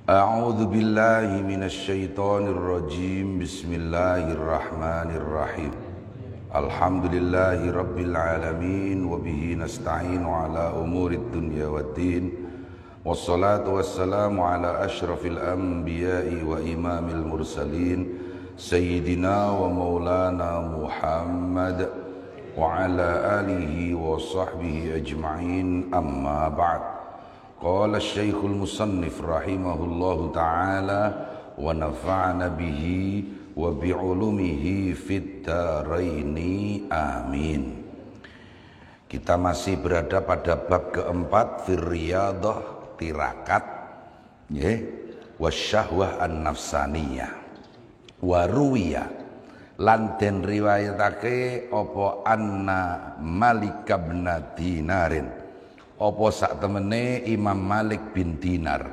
A'udzu billahi minasy syaithanir rajim. Bismillahirrahmanirrahim. Alhamdulillahi rabbil alamin wa bihi nasta'inu ala umurid dunya waddin. Wassalatu wassalamu ala asyrafil anbiya'i wa imamil mursalin sayyidina wa maulana Muhammad wa ala alihi wa sahbihi ajma'in, amma ba'd. Qala Syekhul Musannif rahimahullahu ta'ala wa nafa'ana bihi wa bi'ulumihi fid dharaini, amin. Kita masih berada pada bab keempat, firriyadah, tirakat, wasyahwah an-nafsaniyah, waruwiyah, lan den riwayatake apa anna Malik bin Dinarin, apa sak temene Imam Malik bin Dinar.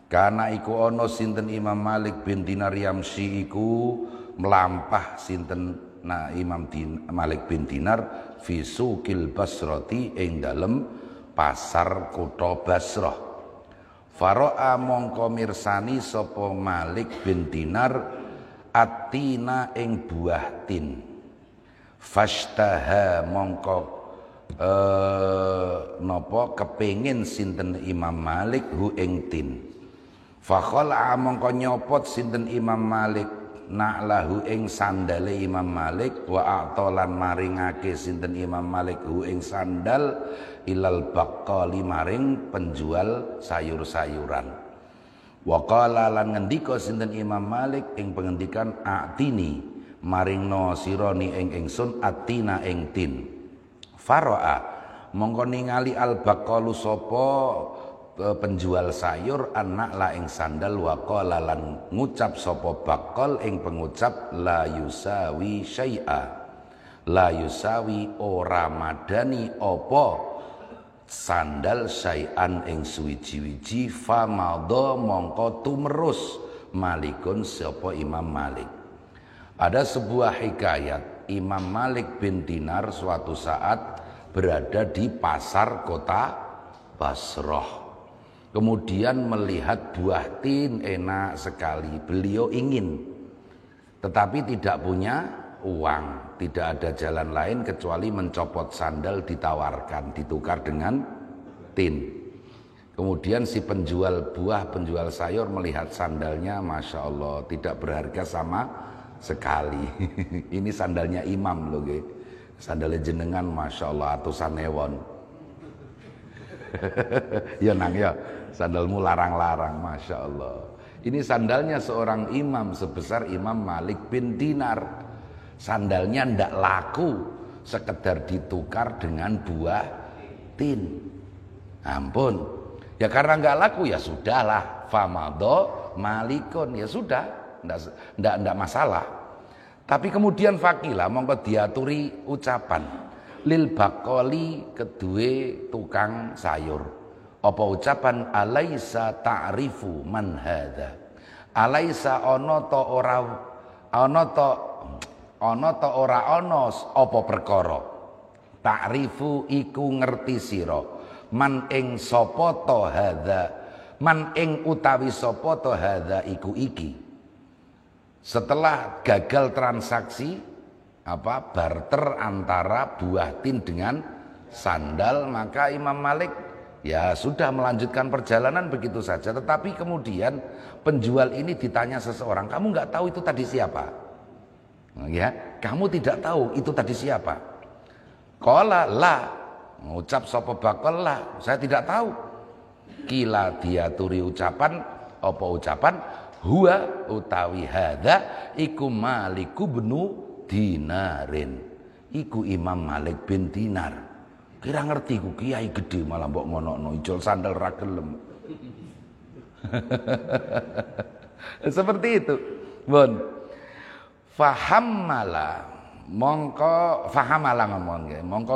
Karena iku ana sinten Imam Malik bin Dinar yamsi iku melampah sinten Malik bin Dinar fi suqil Basrati ing dalem pasar kutha Basrah. Faro'a mongko mirsani sapa Malik bin Dinar atina ing buah tin. Fashtaha mongko kepengin sinten Imam Malik hu ing tin. Fakhala mongko nyopot sinten Imam Malik na'lahu ing sandale Imam Malik, wa a'tolan maringake sinten Imam Malik hu ing sandal ilal baqqali maring penjual sayur-sayuran. Wa qala lan ngendika sinten Imam Malik ing pengendikan a'tini maringno sirani ing ingsun atina ing tin. Faro'a mongko ningali al-baqqalu sapa penjual sayur anak la ing sandal, wa qala lan ngucap sapa baqqal ing pengucap la yusawi syai'a, la yusawi ora madani apa sandal syai'an ing suwiji-wiji. Famadha mongko tumerus Malikun sapa Imam Malik. Ada sebuah hikayat, Imam Malik bin Dinar suatu saat berada di pasar kota Basrah. Kemudian melihat buah tin enak sekali. Beliau ingin, tetapi tidak punya uang. Tidak ada jalan lain kecuali mencopot sandal ditawarkan, ditukar dengan tin. Kemudian si penjual buah, penjual sayur melihat sandalnya, Masya Allah, tidak berharga sama sekali. Ini sandalnya imam loh, sandalnya jenengan Masya Allah atusan ewon. Ya nang ya, sandalmu larang-larang, Masya Allah. Ini sandalnya seorang imam sebesar Imam Malik bin Dinar. Sandalnya ndak laku, sekedar ditukar dengan buah tin. Ampun, ya karena nggak laku ya sudahlah. Famadho Malikun, ya sudah, ndak masalah. Tapi kemudian fakila mongko diaturi ucapan lil baqqali kedue tukang sayur. Apa ucapan alaisa ta'rifu man hadza? Alaisa ana ta ora apa perkara? Ta'rifu iku ngerti sira man ing sapa ta hadza, man ing utawi sapa ta hadza iku iki. Setelah gagal transaksi barter antara buah tin dengan sandal, maka Imam Malik ya sudah melanjutkan perjalanan begitu saja. Tetapi kemudian penjual ini ditanya seseorang, kamu nggak tahu itu tadi siapa? Ya, kamu tidak tahu itu tadi siapa? Qala la, mengucap sapa baqqal la, saya tidak tahu. Kila diaturi ucapan, apa ucapan? Huwa utawi hadza iku Malik bin Dinarin, iku Imam Malik bin Dinar. Kira ngerti ku kiai gede malah mbok ngonokno ijol sandal ra gelem. Seperti itu. Bon. Fahammala mongko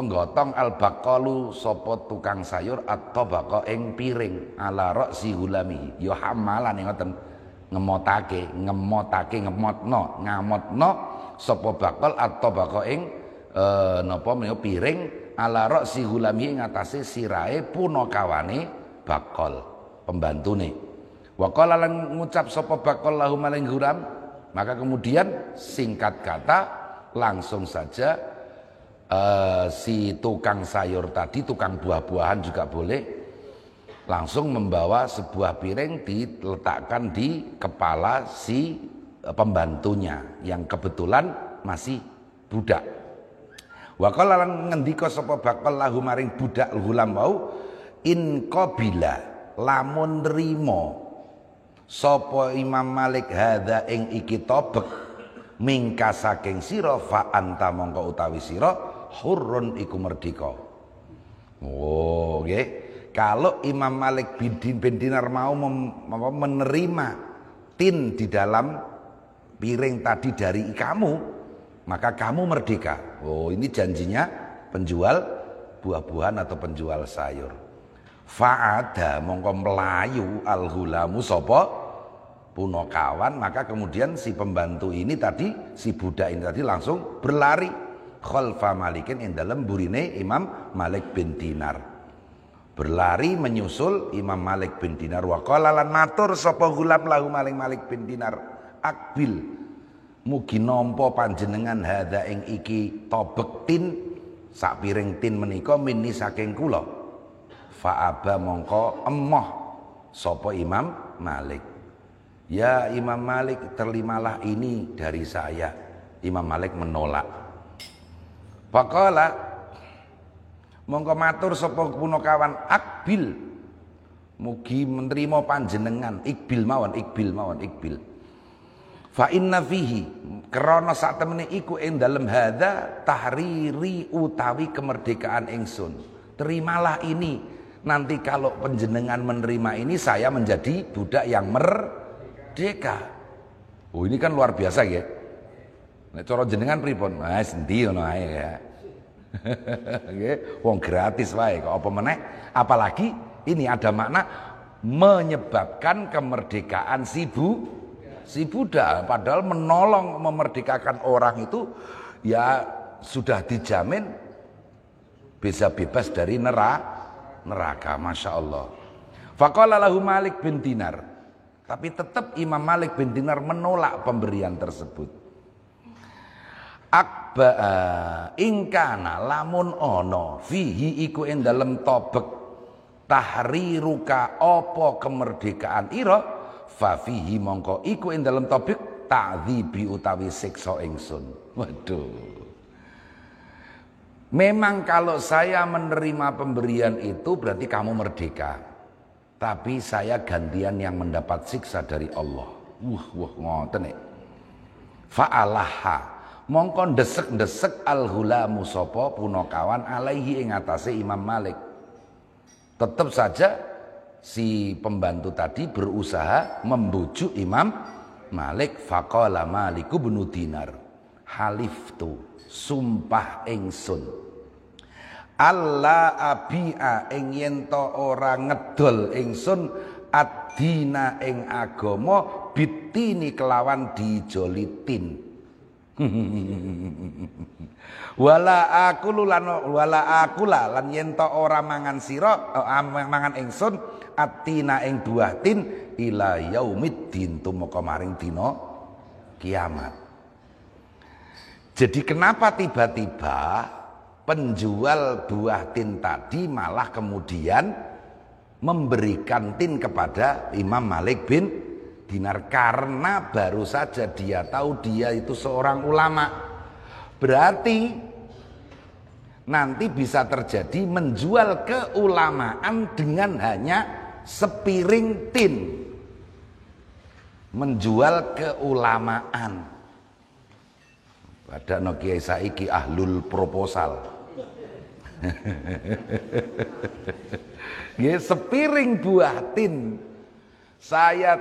gotong al-baqqalu sapa tukang sayur at-tabaqa ing piring ala ra'si hulami. Ya hamalan ngoten ngamotno sapa baqqal at-tabaqa ing piring ala ra'si hulami ing atase sirahe punakawane baqqal pembantune. Wa qala lan ngucap sapa bakal lahu maring guram, maka kemudian singkat kata langsung saja si tukang sayur tadi, tukang buah-buahan juga boleh, langsung membawa sebuah piring diletakkan di kepala si pembantunya yang kebetulan masih budak. Wa qala lan ngendika sapa bakal lahu maring budak gulam wau, in qabila lamun nrimo sapa Imam Malik hadza ing iki tobek mingka saking sira fa anta mongko utawi sira hurrun iku merdeka. Oh, nggih. Kalau Imam Malik bin Dinar mau menerima tin di dalam piring tadi dari kamu, maka kamu merdeka. Oh, ini janjinya penjual buah-buahan atau penjual sayur. Fa'ada mongko melayu al-ghulamu sapa punakawan, maka kemudian si pembantu ini tadi, si budak ini tadi langsung berlari khalfa Malikin ing dalem burine Imam Malik bin Dinar. Berlari menyusul Imam Malik bin Dinar. Wa qala lan matur sapa gulam lahu maling Malik bin Dinar, akbil mugi nampa panjenengan hadza ing iki tobek tin sak piring tin menika mini saking kula. Fa'aba mongko emoh sapa Imam Malik. Ya Imam Malik, terimalah ini dari saya. Imam Malik menolak. Faqala mongko matur sapa punakawan, akbil mugi menerima panjenengan, ikbil mawon. Fa inna fihi krana sak temene iku ing dalem hadza tahriri utawi kemerdekaan ingsun. Terimalah ini, nanti kalau panjenengan menerima ini saya menjadi budak yang merdeka. Oh, ini kan luar biasa ya. Nek cara jenengan pripun? Wis endi ngono ae ya. Nggih, wong gratis wae kok apa meneh, apalagi ini ada makna menyebabkan kemerdekaan si budak, padahal menolong memerdekakan orang itu ya sudah dijamin bisa bebas dari neraka, Masya Allah. Faqala lahu Malik bin Dinar, tapi tetap Imam Malik bin Dinar menolak pemberian tersebut. Akba ingkana lamun ono fihi iku ing dalem tobek tahriruka apa kemerdekaan ira, fa fihi mongko iku ing dalem tobek ta'dzibi utawi siksa ingsun. Waduh. Memang kalau saya menerima pemberian itu berarti kamu merdeka. Tapi saya gantian yang mendapat siksa dari Allah. Ngoten nek. Fa'alaha mongko ndesek-ndesek al-ghulamu sapa punakawan alaihi ing atase Imam Malik. Tetap saja si pembantu tadi berusaha membujuk Imam Malik. Faqala Maliku bin Dinar, haliftu sumpah ingsun Allah abi'a ing yen to ora ngedol ingsun ad-dina ing agama bitini kelawan dijolitin. Wala akula lan yen to ora mangan sira mangan ingsun atina ing buah tin ila yaumiddin tumeka maring dina kiamat. Jadi kenapa tiba-tiba penjual buah tin tadi malah kemudian memberikan tin kepada Imam Malik bin Dinar? Karena baru saja dia tahu dia itu seorang ulama. Berarti nanti bisa terjadi menjual keulamaan dengan hanya sepiring tin. Menjual keulamaan. Pada Nokia saiki ahlul proposal. Ya, sepiring buah tin. Saya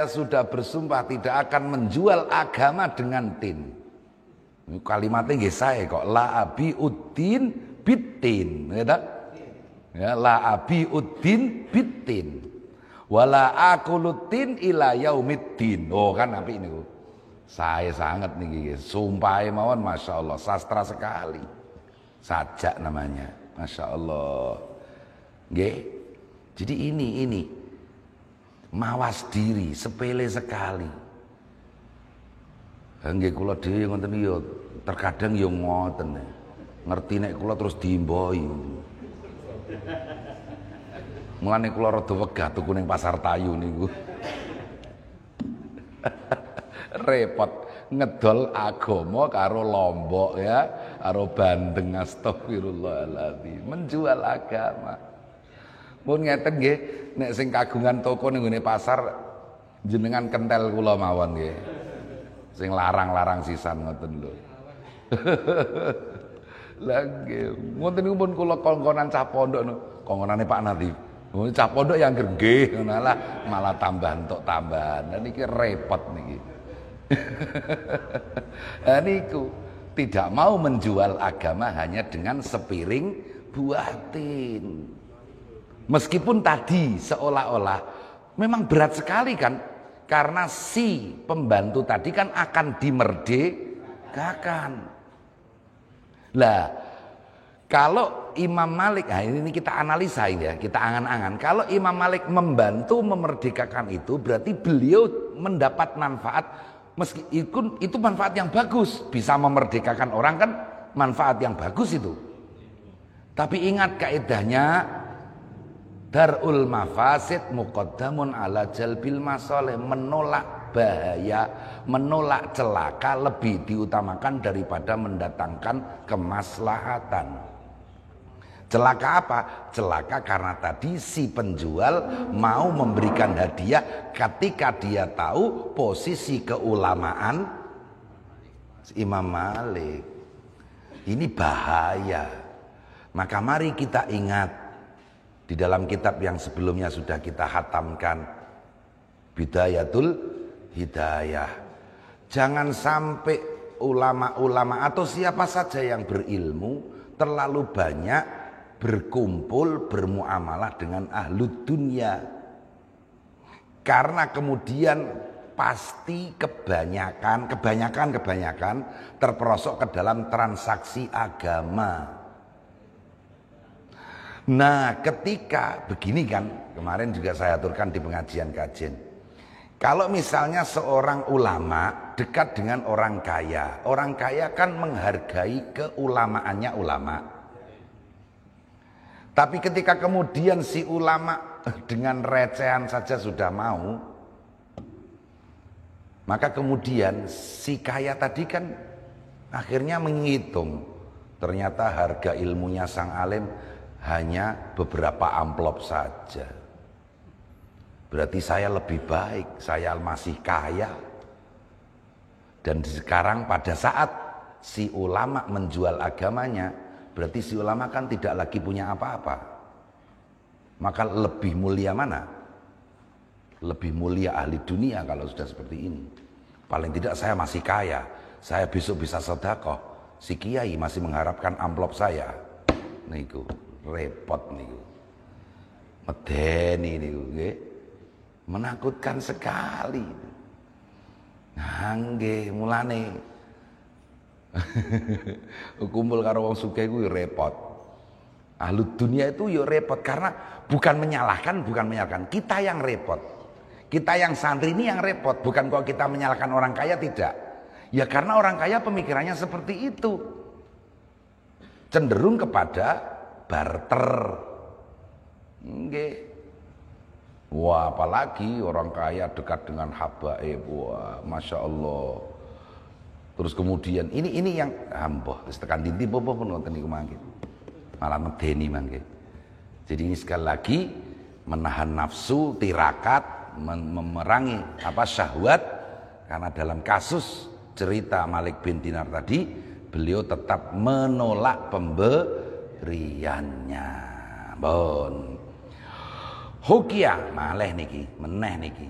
sudah bersumpah tidak akan menjual agama dengan tin. Kalimatnya nggih saya kok, la abi uddin bitin, ya, la abi uddin bitin, wala akulutin ila yaumiddin. Oh kan apik niku. Saya sangat nih, sumpah mawon, Masya Allah, sastra sekali, sajak namanya, Masya Allah. Nggih. Jadi ini mawas diri, sepele sekali. Nggih kula dhewe ngoten ya terkadang ya ngoten. Ngerti nek kula terus diimboi. Mulane kula rada wegah tuku ning Pasar Tayu niku. Repot ngedol agama karo Lombok ya, karo Bandeng, astagfirullahaladzim. Menjual agama. Mun ngeten nggih, nek sing kagungan toko ning ngene pasar jenengan kentel kula mawon nggih. Sing larang-larang sisan ngoten lho. Lah nggih, ngoten niku pun kula kongkonan cah pondok no. Kongkonane Pak Nadif. Cah pondok yang nggih ngono lah malah tambahan tok tambahan. Lah niki repot niki. Nah niku tidak mau menjual agama hanya dengan sepiring buatin. Meskipun tadi seolah-olah memang berat sekali kan, karena si pembantu tadi kan akan dimerdekakan. Lah kalau Imam Malik, nah ini kita analisa ya, kita angan-angan. Kalau Imam Malik membantu memerdekakan itu, berarti beliau mendapat manfaat. Meski itu manfaat yang bagus, bisa memerdekakan orang kan manfaat yang bagus itu. Tapi ingat kaidahnya, darul mafasid muqaddamun ala jalbil masalih. Menolak bahaya, menolak celaka lebih diutamakan daripada mendatangkan kemaslahatan. Celaka apa? Celaka karena tadi si penjual mau memberikan hadiah ketika dia tahu posisi keulamaan Imam Malik. Ini bahaya. Maka mari kita ingat di dalam kitab yang sebelumnya sudah kita hatamkan, Bidayatul Hidayah. Jangan sampai ulama-ulama atau siapa saja yang berilmu terlalu banyak berkumpul bermuamalah dengan ahlud dunia, karena kemudian pasti kebanyakan terperosok ke dalam transaksi agama. Nah ketika begini kan, kemarin juga saya aturkan di pengajian kajian, kalau misalnya seorang ulama dekat dengan orang kaya kan menghargai keulamaannya ulama. Tapi ketika kemudian si ulama dengan recehan saja sudah mau, maka kemudian si kaya tadi kan akhirnya menghitung, ternyata harga ilmunya sang alim hanya beberapa amplop saja. Berarti saya lebih baik, saya masih kaya. Dan sekarang pada saat si ulama menjual agamanya, berarti si ulama kan tidak lagi punya apa-apa. Maka lebih mulia mana? Lebih mulia ahli dunia kalau sudah seperti ini. Paling tidak saya masih kaya, saya besok bisa sedekah. Si kiai masih mengharapkan amplop saya. Niku repot niku. Medeni niku nggih. Menakutkan sekali. Nah nggih mulane kumpul karo wong sugih ku repot. Ahlu dunia itu ya repot, karena bukan menyalahkan. Kita yang repot. Kita yang santri ini yang repot. Bukan kok kita menyalahkan orang kaya, tidak. Ya karena orang kaya pemikirannya seperti itu. Cenderung kepada barter. Nggih. Wah, apalagi orang kaya dekat dengan habaib. Wah, Masya Allah. Terus kemudian ini yang amboh wis tekan dinti pun ngoten niku mangke. Malah medeni mangke. Jadi ini sekali lagi menahan nafsu, tirakat, memerangi syahwat, karena dalam kasus cerita Malik bin Dinar tadi beliau tetap menolak pemberiannya. Bon. Hukia malih niki, meneh niki.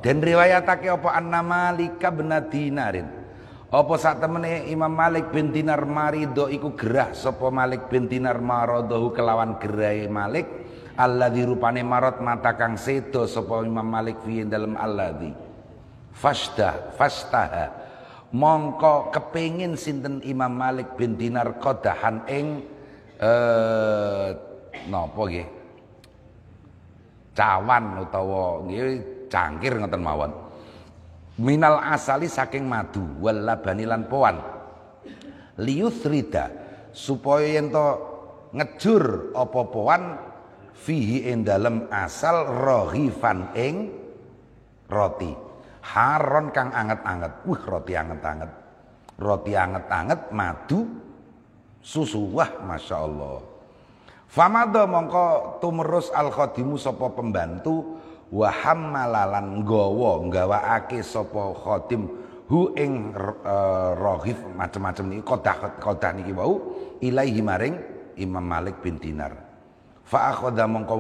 Den riwayatake apa anna Malika bin Dinarin. Apa sak temene Imam Malik bin Dinar marido iku gerah sapa Malik bin Dinar maradahu kelawan gerahe Malik alladzi rupane marot mata kang sedo sapa Imam Malik fi dalem alladzi fastaha mongko kepengin sinten Imam Malik bin Dinar qadahan ing napa nggih cawan utawa nggih cangkir ngoten mawon. Minal asali saking madu wal labani lan poan. Liyusrida supaya yen to ngejur apa poan fihi ing dalem asal rohifan ing roti. Haron kang anget-anget. Roti anget-anget. Roti anget-anget madu susu. Wah, Masya Allah. Famada mongko tumerus al khadimu sapa pembantu wa hammalalan nggawaake sapa khadim hu ing rohif macam-macam niki kodah niki wau ilaihi maring Imam Malik bin Dinar. Fa akhadha mongko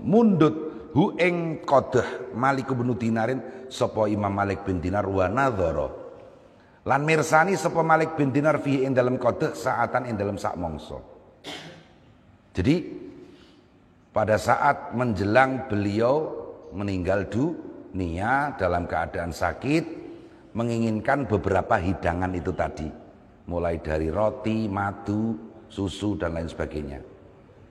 mundut hu ing kodah Malik bin Dinarin sapa Imam Malik bin Dinar wa nadhara lan mirsani sapa Malik bin Dinar fi ing dalam kodah saatan ing dalam sak mangsa. Jadi pada saat menjelang beliau meninggal dunia dalam keadaan sakit, menginginkan beberapa hidangan itu tadi, mulai dari roti, madu, susu dan lain sebagainya.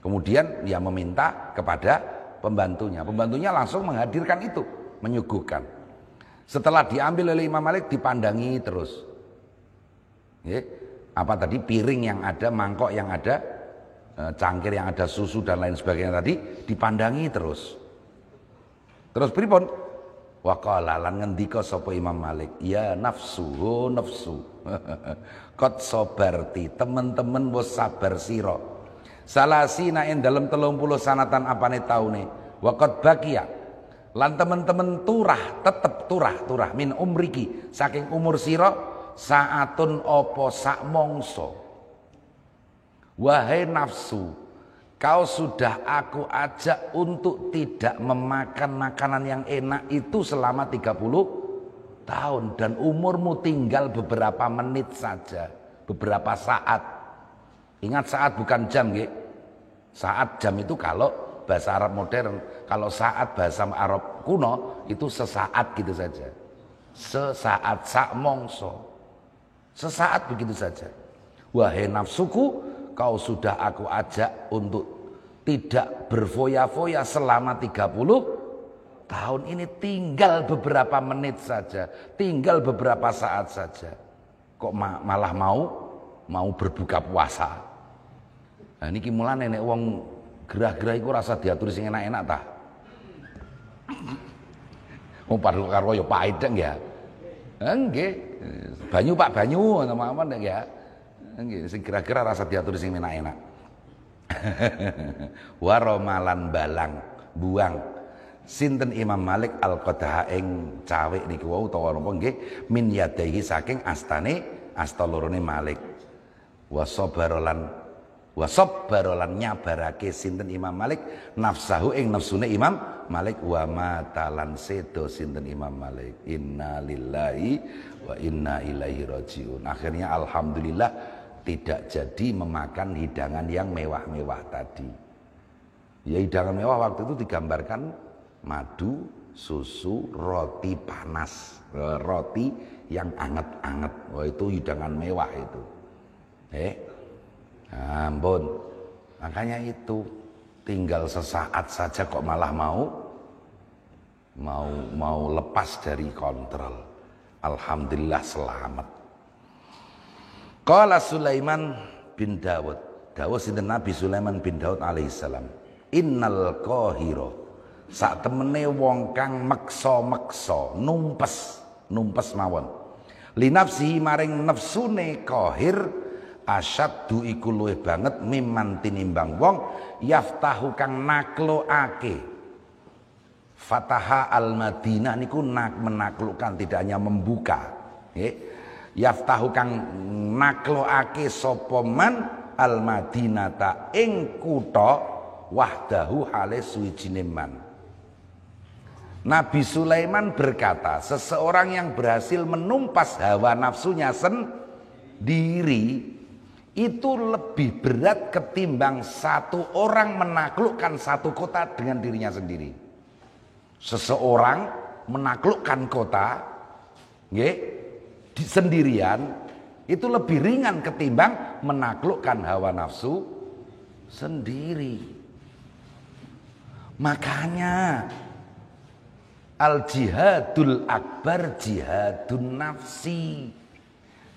Kemudian dia meminta kepada pembantunya langsung menghadirkan itu, menyuguhkan. Setelah diambil oleh Imam Malik dipandangi terus. Apa tadi, piring yang ada, mangkok yang ada, cangkir yang ada susu dan lain sebagainya tadi dipandangi terus. Terus pripun? Waqala lan ngendika sapa Imam Malik, ya nafsu, nafsu. Qad sabarti, temen-temen wis sabar sira. Salasina ing dalem 30 sanatan apane taune. Wa qad baqiya. Lan temen-temen tetep turah min umriki saking umur sira saatun apa sak mangsa. Wahai nafsu, kau sudah aku ajak untuk tidak memakan makanan yang enak itu selama 30 tahun dan umurmu tinggal beberapa menit saja, beberapa saat. Ingat saat bukan jam, nggih. Saat jam itu kalau bahasa Arab modern, kalau saat bahasa Arab kuno itu sesaat gitu saja. Sesaat, sak mongso. Sesaat begitu saja. Wahai nafsuku, kau sudah aku ajak untuk tidak berfoya-foya selama 30 tahun ini, tinggal beberapa menit saja, tinggal beberapa saat saja. Kok malah mau berbuka puasa. Nah niki mulane nek wong gerah-gerah iku rasa diatur sing enak-enak ta. Wong padha karo ya pahit ya. Nggih. Banyu Pak banyu mawon nek ya. Nggih, sing kira-kira rasa diatur sing enak-enak. Waromalan balang buang sinten Imam Malik al-Qadaha ing cawik niku wau utawa napa nggih min yadaihi saking asta lorone Malik. Wasabarolan nyabarake sinten Imam Malik nafsahu ing nafsune Imam Malik wa matalan sedo sinten Imam Malik. Inna lillahi wa inna ilaihi rajiun. Akhirnya alhamdulillah tidak jadi memakan hidangan yang mewah-mewah tadi. Ya hidangan mewah waktu itu digambarkan madu, susu, roti panas, roti yang anget-anget. Wah itu hidangan mewah itu. Ampun. Makanya itu tinggal sesaat saja kok malah mau lepas dari kontrol. Alhamdulillah selamat. Qala Sulaiman bin Dawud. Dawud sinten Nabi Sulaiman bin Daud alaihissalam. Innal qahira sak temene wong kang meksa-meksa, numpes mawon. Li nafsihi maring nafsune qahir asyaddu iku luwih banget mimman tinimbang wong yaftahu kang nakloake. Fataha al-Madinah niku menaklukkan, tidak hanya membuka. Yaftahu kang nakloake sapa man al-Madinata ing kutha wahdahu hale suwijine man. Nabi Sulaiman berkata, seseorang yang berhasil menumpas hawa nafsunya sendiri itu lebih berat ketimbang satu orang menaklukkan satu kota dengan dirinya sendiri. Seseorang menaklukkan kota sendirian itu lebih ringan ketimbang menaklukkan hawa nafsu sendiri. Makanya al jihadul akbar jihadun nafsi.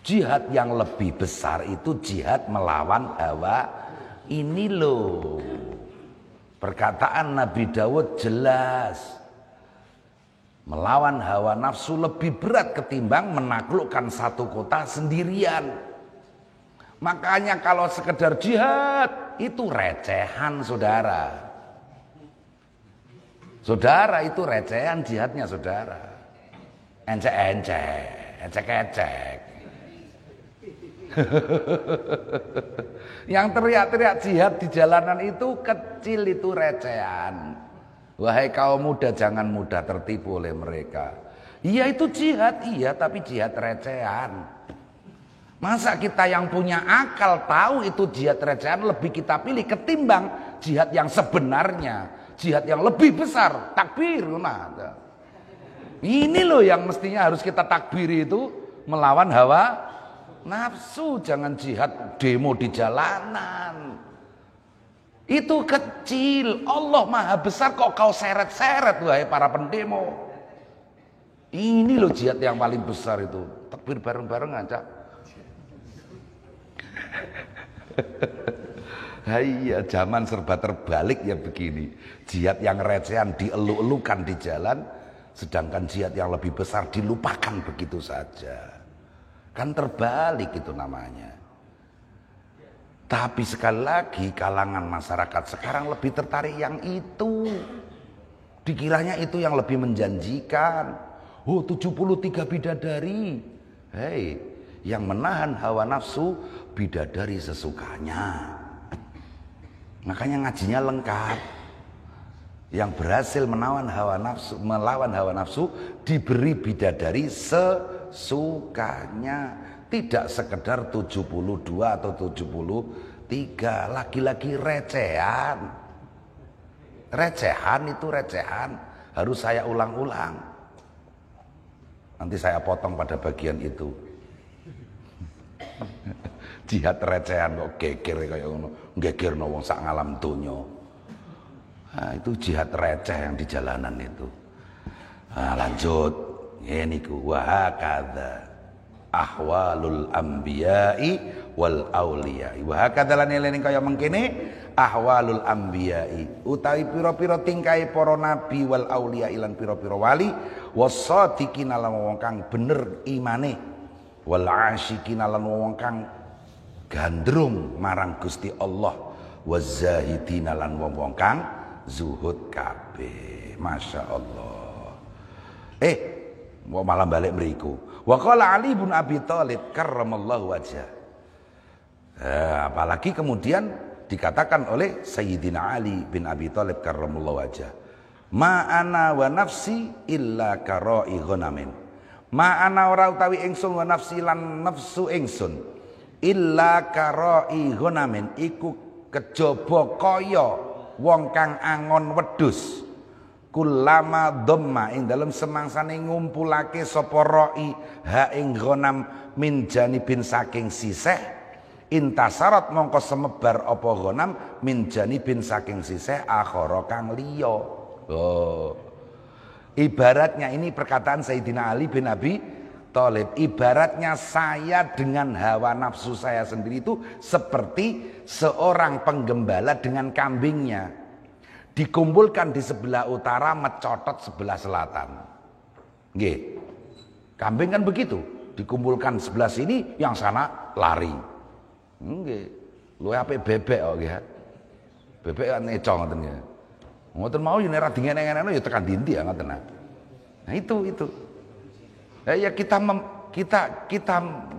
Jihad yang lebih besar itu jihad melawan hawa ini loh. Perkataan Nabi Dawud jelas. Melawan hawa nafsu lebih berat ketimbang menaklukkan satu kota sendirian. Makanya kalau sekedar jihad itu recehan saudara. Saudara itu recehan jihadnya saudara. Ecek-ecek. Yang teriak-teriak jihad di jalanan itu kecil, itu recehan. Wahai kaum muda, jangan mudah tertipu oleh mereka. Iya itu jihad, iya, tapi jihad recehan. Masa kita yang punya akal tahu itu jihad recehan lebih kita pilih ketimbang jihad yang sebenarnya, jihad yang lebih besar, takbir. Nah, ini loh yang mestinya harus kita takbiri, itu melawan hawa nafsu. Jangan jihad demo di jalanan, itu kecil. Allah maha besar kok kau seret-seret wahai para pendemo. Ini loh jihad yang paling besar itu. Takbir bareng-bareng aja. Iya, zaman serba terbalik ya begini. Jihad yang recehan dielu-elukan di jalan, sedangkan jihad yang lebih besar dilupakan begitu saja. Kan terbalik itu namanya. Tapi sekali lagi kalangan masyarakat sekarang lebih tertarik yang itu. Dikiranya itu yang lebih menjanjikan. Oh 73 bidadari. Hei, yang menahan hawa nafsu bidadari sesukanya. Makanya ngajinya lengkap. Yang berhasil melawan hawa nafsu diberi bidadari sesukanya, tidak sekedar 72 atau 73. Lagi-lagi recehan. Recehan itu recehan, harus saya ulang-ulang. Nanti saya potong pada bagian itu. Jihad recehan kok geger kayak ngono, gegerno wong sak ngalam donya. Nah, itu jihad receh yang di jalanan itu. Nah, lanjut. Ini ku wa hakadha ahwalul anbiya'i wal auliya'i. Wa hakadha lan eling kaya mengkene ahwalul anbiya'i, utawi pira-pira tingkahe para nabi wal auliya'i lan pira-pira wali, wasadiqin lan wong kang bener imane, wal asyikin lan wong kang gandrung marang Gusti Allah, wazahidin lan wong kang zuhud kabeh. Masya Allah. Mau malam balik beriku. Wa qala Ali bin Abi Thalib karramallahu wajhah. Apalagi kemudian dikatakan oleh Sayyidina Ali bin Abi Thalib karramallahu wajhah, ma ana wa nafsi illa karai ghanamin. Ma ana ora utawi ingsun wa nafsi lan nafsu ingsun illa karai ghanamin, iku kejaba kaya wong kang angon wedhus. Kulama dhamma ing dalem semangsane ngumpulake sapa roi ha ing ghanam min janibin saking sisih, intasarat mongko semebar apa ghanam min janibin saking sisih akhara kang liya. Oh. Ibaratnya ini perkataan Sayyidina Ali bin Abi Thalib, ibaratnya saya dengan hawa nafsu saya sendiri itu seperti seorang penggembala dengan kambingnya. Dikumpulkan di sebelah utara, mencotot sebelah selatan. Nggih. Kambing kan begitu, dikumpulkan sebelah sini, yang sana lari. Nggih. Luwih apik bebek kok nggih. Bebek kan neco ngoten nggih. Ngoten mau yen ora dingene-ngene ya tekan ndi ya ngoten. Nah itu. Ya kita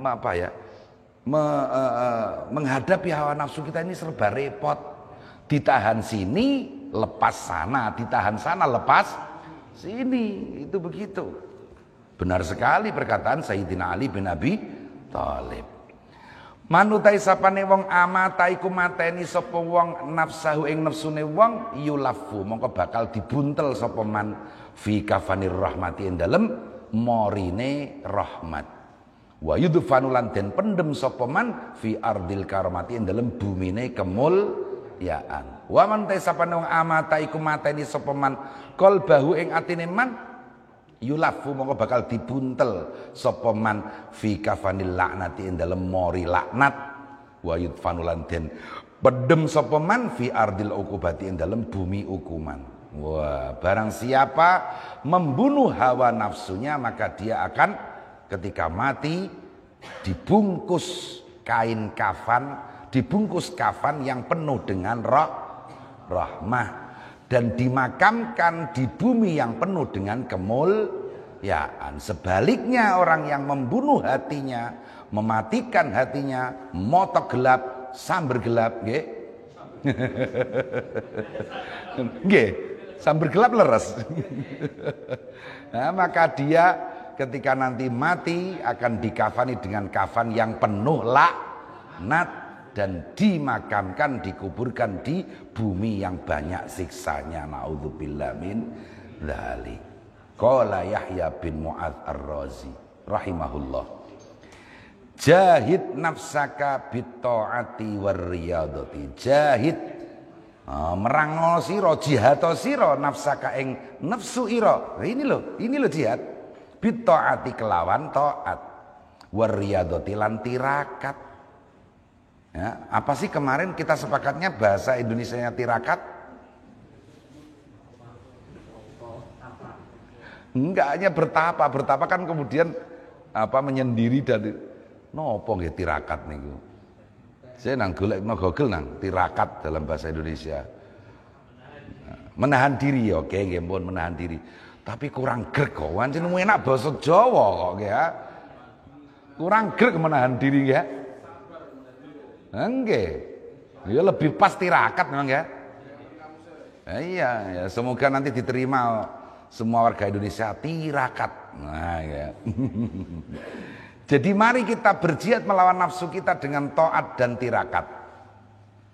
apa ya? Menghadapi hawa nafsu kita ini serba repot. Ditahan sini, lepas sana, ditahan sana, lepas sini. Itu begitu. Benar sekali perkataan Sayyidina Ali bin Abi Thalib. Manutai sapane wong amata iku mateni sapa wong nafsahu ing nafsune wong yulafu, mongko bakal dibuntel sapa man fi kafanir rahmati ing dalem morine rahmat. Wa yudfanu lan den pendem sapa man fi ardil karamati ing dalem bumine yaan. Wa man tasapane wong amata iku mateni sapa man qalbahu ing atine man yulafu mongko bakal dibuntel sapa man fi kafanil laknati ing dalem mori laknat wa yudfanu lan den pedem sapa man fi ardil uqubati ing dalem bumi hukuman. Wah, barang siapa membunuh hawa nafsunya maka dia akan ketika mati dibungkus kain kafan, dibungkus kafan yang penuh dengan rahmah dan dimakamkan di bumi yang penuh dengan kemuliaan. Sebaliknya orang yang membunuh hatinya, mematikan hatinya, motok gelap, samber gelap, nggih. Nggih, samber gelap leres. Nah, maka dia ketika nanti mati akan dikafani dengan kafan yang penuh laknat dan dimakamkan, dikuburkan di bumi yang banyak siksanya. Naudzubillah min dzalik. Qala Yahya bin Mu'adz Ar-Razi rahimahullah. Jahid nafsaka bitta'ati warriyadati. Jahid merangno sira, jihad sira nafsaka ing nafsu ira. Ini loh jihad. Bitta'ati kelawan taat. Warriyadati lan tirakat. Ya, apa sih kemarin kita sepakatnya bahasa Indonesianya tirakat? Enggak, hanya bertapa kan kemudian menyendiri dan nopo nggih tirakat niku. Saya nang golekno Google nang tirakat dalam bahasa Indonesia. Menahan diri, oke nggih pun menahan diri. Tapi kurang grek kok, wancen enak basa Jawa kok ya. Kurang grek menahan diri ya. Nggih. Ya lebih pas tirakat memang ya. Iya, ya semoga nanti diterima semua warga Indonesia tirakat. Nah, ya. Jadi mari kita berjihad melawan nafsu kita dengan taat dan tirakat.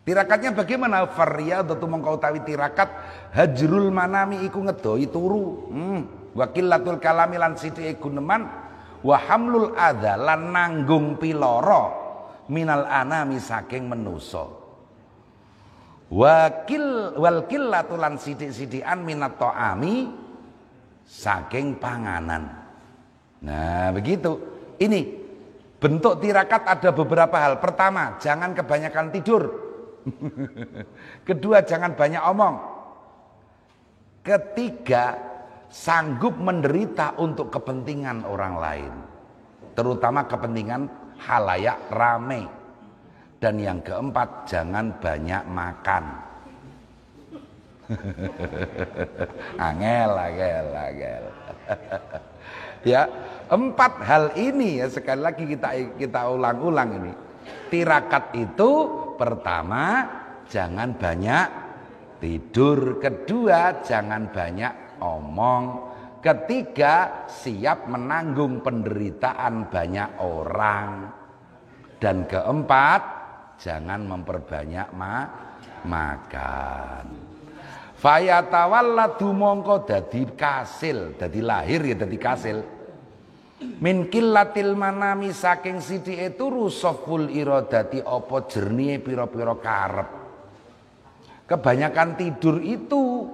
Tirakatnya bagaimana? Fariyadatu mongko utawi tirakat hajrul manami iku ngedoi turu. Wa qillatul kalami lan sithike guneman wa hamlul adza lan nanggung piloro minal anami saking manusa. Wal qillatu lan sithik-sithikan minat ta'ami saking panganan. Nah, begitu. Ini bentuk tirakat ada beberapa hal. Pertama, jangan kebanyakan tidur. Kedua, jangan banyak omong. Ketiga, sanggup menderita untuk kepentingan orang lain, terutama kepentingan halayak rame. Dan yang keempat, jangan banyak makan. Angel. Ya, 4 hal ini ya sekali lagi kita ulang-ulang ini. Tirakat itu pertama jangan banyak tidur, kedua jangan banyak omong, ketiga siap menanggung penderitaan banyak orang, dan keempat jangan memperbanyak makan. Fayatawalladu mongko dadi kasil, dadi lahir ya dadi kasil. Min qillatil manami saking sithike turu saful iradati apa jernihe pira-pira karep. Kebanyakan tidur itu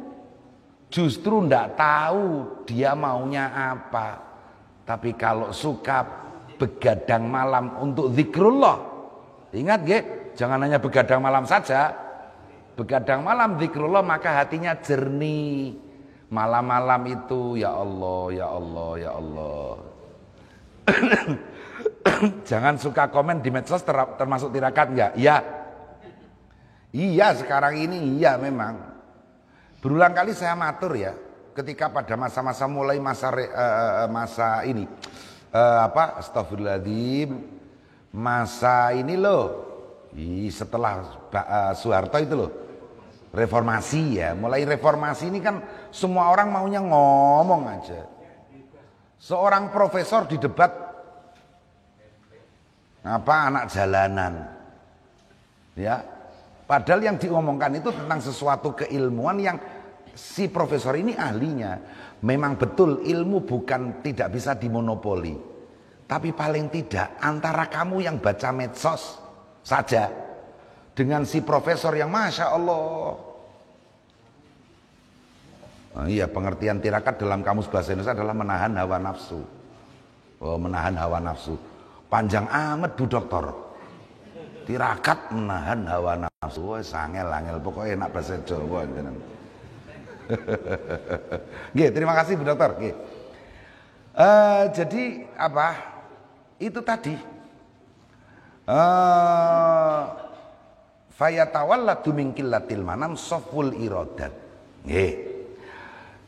justru ndak tahu dia maunya apa. Tapi kalau suka begadang malam untuk zikrullah, ingat nggih, jangan hanya begadang malam saja. Begadang malam zikrullah maka hatinya jernih. Malam-malam itu ya Allah, ya Allah, ya Allah. Jangan suka komen di medsos termasuk tirakat enggak? Ya. Iya sekarang ini iya memang. Berulang kali saya matur ya, ketika pada masa-masa mulai masa ini astagfirullahaladzim, masa ini loh. Setelah Soeharto itu loh. Reformasi ya, mulai reformasi ini kan semua orang maunya ngomong aja. Seorang profesor di debat anak jalanan, ya, padahal yang diomongkan itu tentang sesuatu keilmuan yang si profesor ini ahlinya. Memang betul ilmu bukan tidak bisa dimonopoli, tapi paling tidak antara kamu yang baca medsos saja dengan si profesor yang Masya Allah. Nah, iya, pengertian tirakat dalam kamus bahasa Indonesia adalah menahan hawa nafsu. Oh, menahan hawa nafsu. Panjang amat Bu Doktor. Tirakat menahan hawa nafsu. Wah, sangel-angel pokoknya enak bahasa Jawa. Nggih, terima kasih Bu Dokter. Nggih. Jadi apa? Itu tadi. Fayatawalladu min qillatil manam saful iradat. Nggih.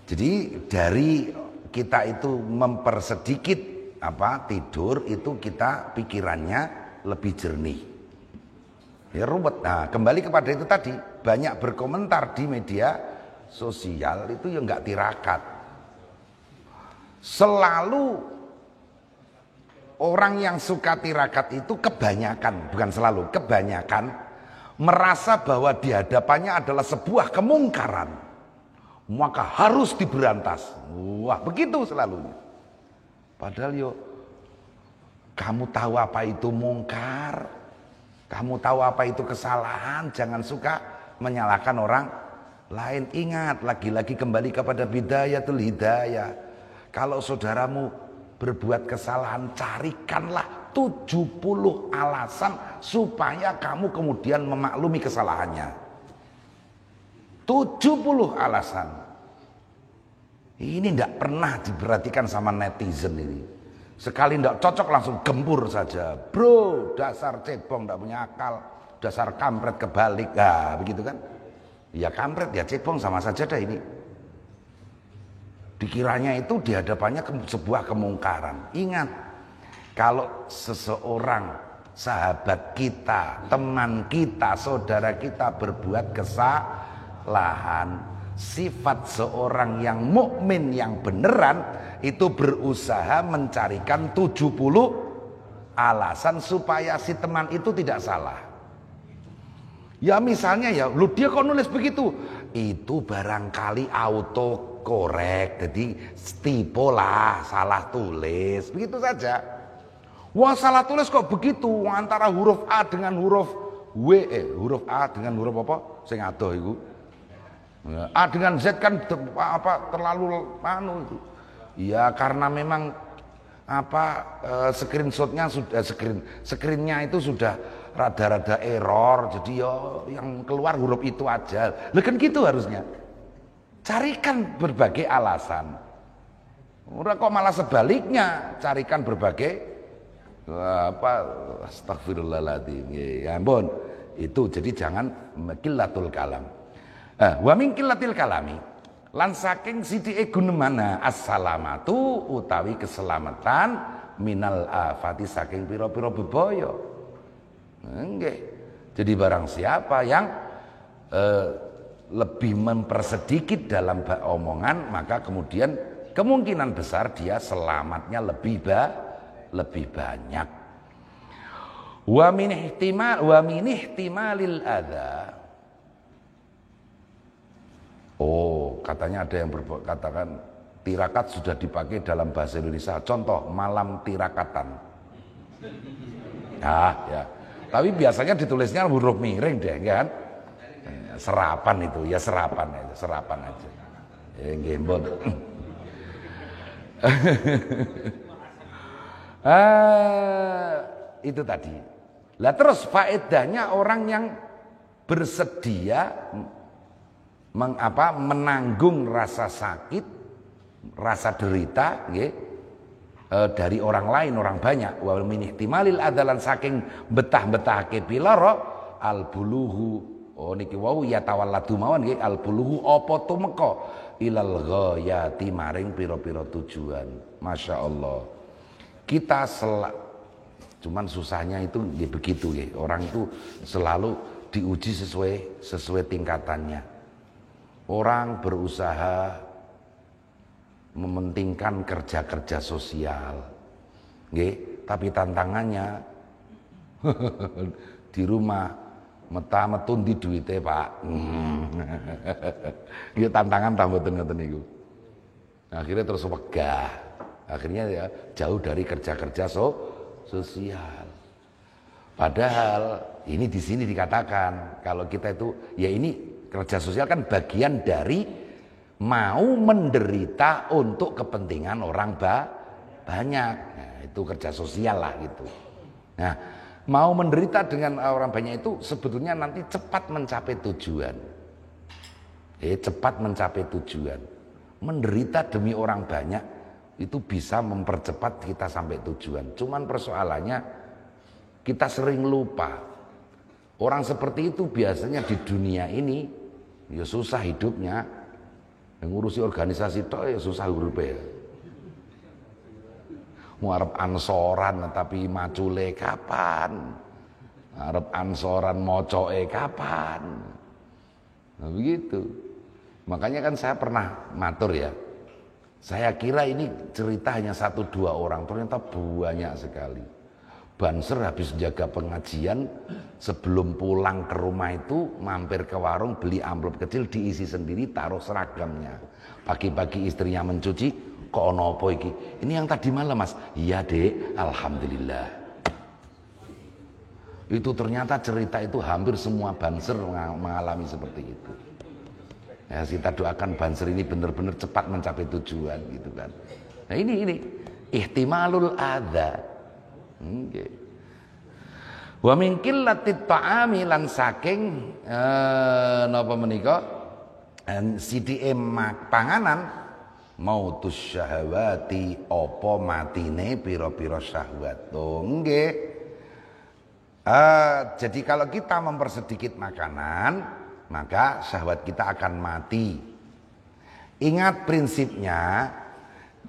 Jadi dari kita itu mempersedikit tidur itu kita pikirannya lebih jernih. Ya ruwet. Nah, kembali kepada itu tadi, banyak berkomentar di media sosial itu ya enggak tirakat. Selalu orang yang suka tirakat itu kebanyakan, bukan selalu, kebanyakan merasa bahwa di hadapannya adalah sebuah kemungkaran, maka harus diberantas. Wah, begitu selalu. Padahal yo, kamu tahu apa itu mungkar, kamu tahu apa itu kesalahan, jangan suka menyalahkan orang lain. Ingat, lagi-lagi kembali kepada bidayatul hidayah. Kalau saudaramu berbuat kesalahan, carikanlah 70 alasan supaya kamu kemudian memaklumi kesalahannya. 70 alasan. Ini tidak pernah diperhatikan sama netizen ini. Sekali tidak cocok langsung gempur saja. Bro, dasar cebong, tidak punya akal. Dasar kampret kebalik. Nah, begitu kan? Ya kampret, ya cebong, sama saja dah ini. Dikiranya itu di hadapannya sebuah kemungkaran. Ingat, kalau seseorang, sahabat kita, teman kita, saudara kita berbuat kesalahan, sifat seorang yang mukmin yang beneran itu berusaha mencarikan 70 alasan supaya si teman itu tidak salah. Ya misalnya ya, lu dia kok nulis begitu? Itu barangkali auto korek, jadi tipe lah, salah tulis, begitu saja. Wah, salah tulis kok begitu, antara huruf A dengan huruf W, huruf A dengan huruf apa? Sing adoh iku. A dengan Z kan terlalu itu. Ya karena memang screenshotnya sudah screennya itu sudah rada-rada error, jadi ya yang keluar huruf itu aja. Lah kan gitu harusnya. Carikan berbagai alasan. Udah kok malah sebaliknya, carikan berbagai astagfirullahaladzim. Ya ampun. Itu jadi jangan qillatul kalam. Wa min qillatil kalami. Lan saking sithike gunemana assalamatu utawi keselamatan minal afati saking pira-pira bebaya. Nggih. Jadi barang siapa yang lebih mempersedikit dalam omongan, maka kemudian kemungkinan besar dia selamatnya lebih banyak. Wa min ihtimalil adza. Oh, katanya ada yang katakan tirakat sudah dipakai dalam bahasa Indonesia. Contoh, malam tirakatan. Ya. Tapi biasanya ditulisnya huruf miring deh, kan? Serapan itu, ya serapan aja. Nggih, mbon. Itu tadi. Lah terus faedahnya orang yang bersedia menanggung rasa sakit, rasa derita, nggih, dari orang lain, orang banyak. Wa min ihtimalil adalan saking betah-betahake pilara albuluhu. Oh niki wau ya tawalladu mawon nggih, albuluhu apa tumeka ilal ghayati maring pira-pira tujuan. Masya Allah. Kita cuman susahnya itu ya begitu ya. Orang itu selalu diuji sesuai tingkatannya. Orang berusaha mementingkan kerja-kerja sosial. Nggih, tapi tantangannya di rumah metun di duite, Pak. Ya tantangan mboten ngoten niku. Akhirnya terus wegah. Akhirnya ya jauh dari kerja-kerja sosial. Padahal ini di sini dikatakan kalau kita itu ya ini kerja sosial kan bagian dari mau menderita untuk kepentingan orang banyak. Nah, itu kerja sosial lah gitu. Nah, mau menderita dengan orang banyak itu sebetulnya nanti cepat mencapai tujuan. Cepat mencapai tujuan. Menderita demi orang banyak itu bisa mempercepat kita sampai tujuan. Cuman persoalannya kita sering lupa. Orang seperti itu biasanya di dunia ini ya susah hidupnya. Yang ngurusi organisasi itu ya susah hidupnya. Mau arep ansoran tapi macule kapan? Arep ansoran mocoe kapan? Nah begitu. Makanya kan saya pernah matur ya. Saya kira ini cerita hanya 1-2 orang, ternyata banyak sekali. Banser habis jaga pengajian, sebelum pulang ke rumah itu mampir ke warung beli amplop kecil diisi sendiri taruh seragamnya. Pagi-pagi istrinya mencuci, kok ono apa iki? Ini yang tadi malam Mas. Iya Dek, alhamdulillah. Itu ternyata cerita itu hampir semua banser mengalami seperti itu. Ya, kita doakan banser ini benar-benar cepat mencapai tujuan gitu kan. Nah ini ihtimalul adza. Okay. Wa min qillatit ta'ami lan saking napa menika sithike panganan mautus syahwati apa matine pira-pira syahwat. Nggih. Jadi kalau kita mempersedikit makanan, maka syahwat kita akan mati. Ingat prinsipnya,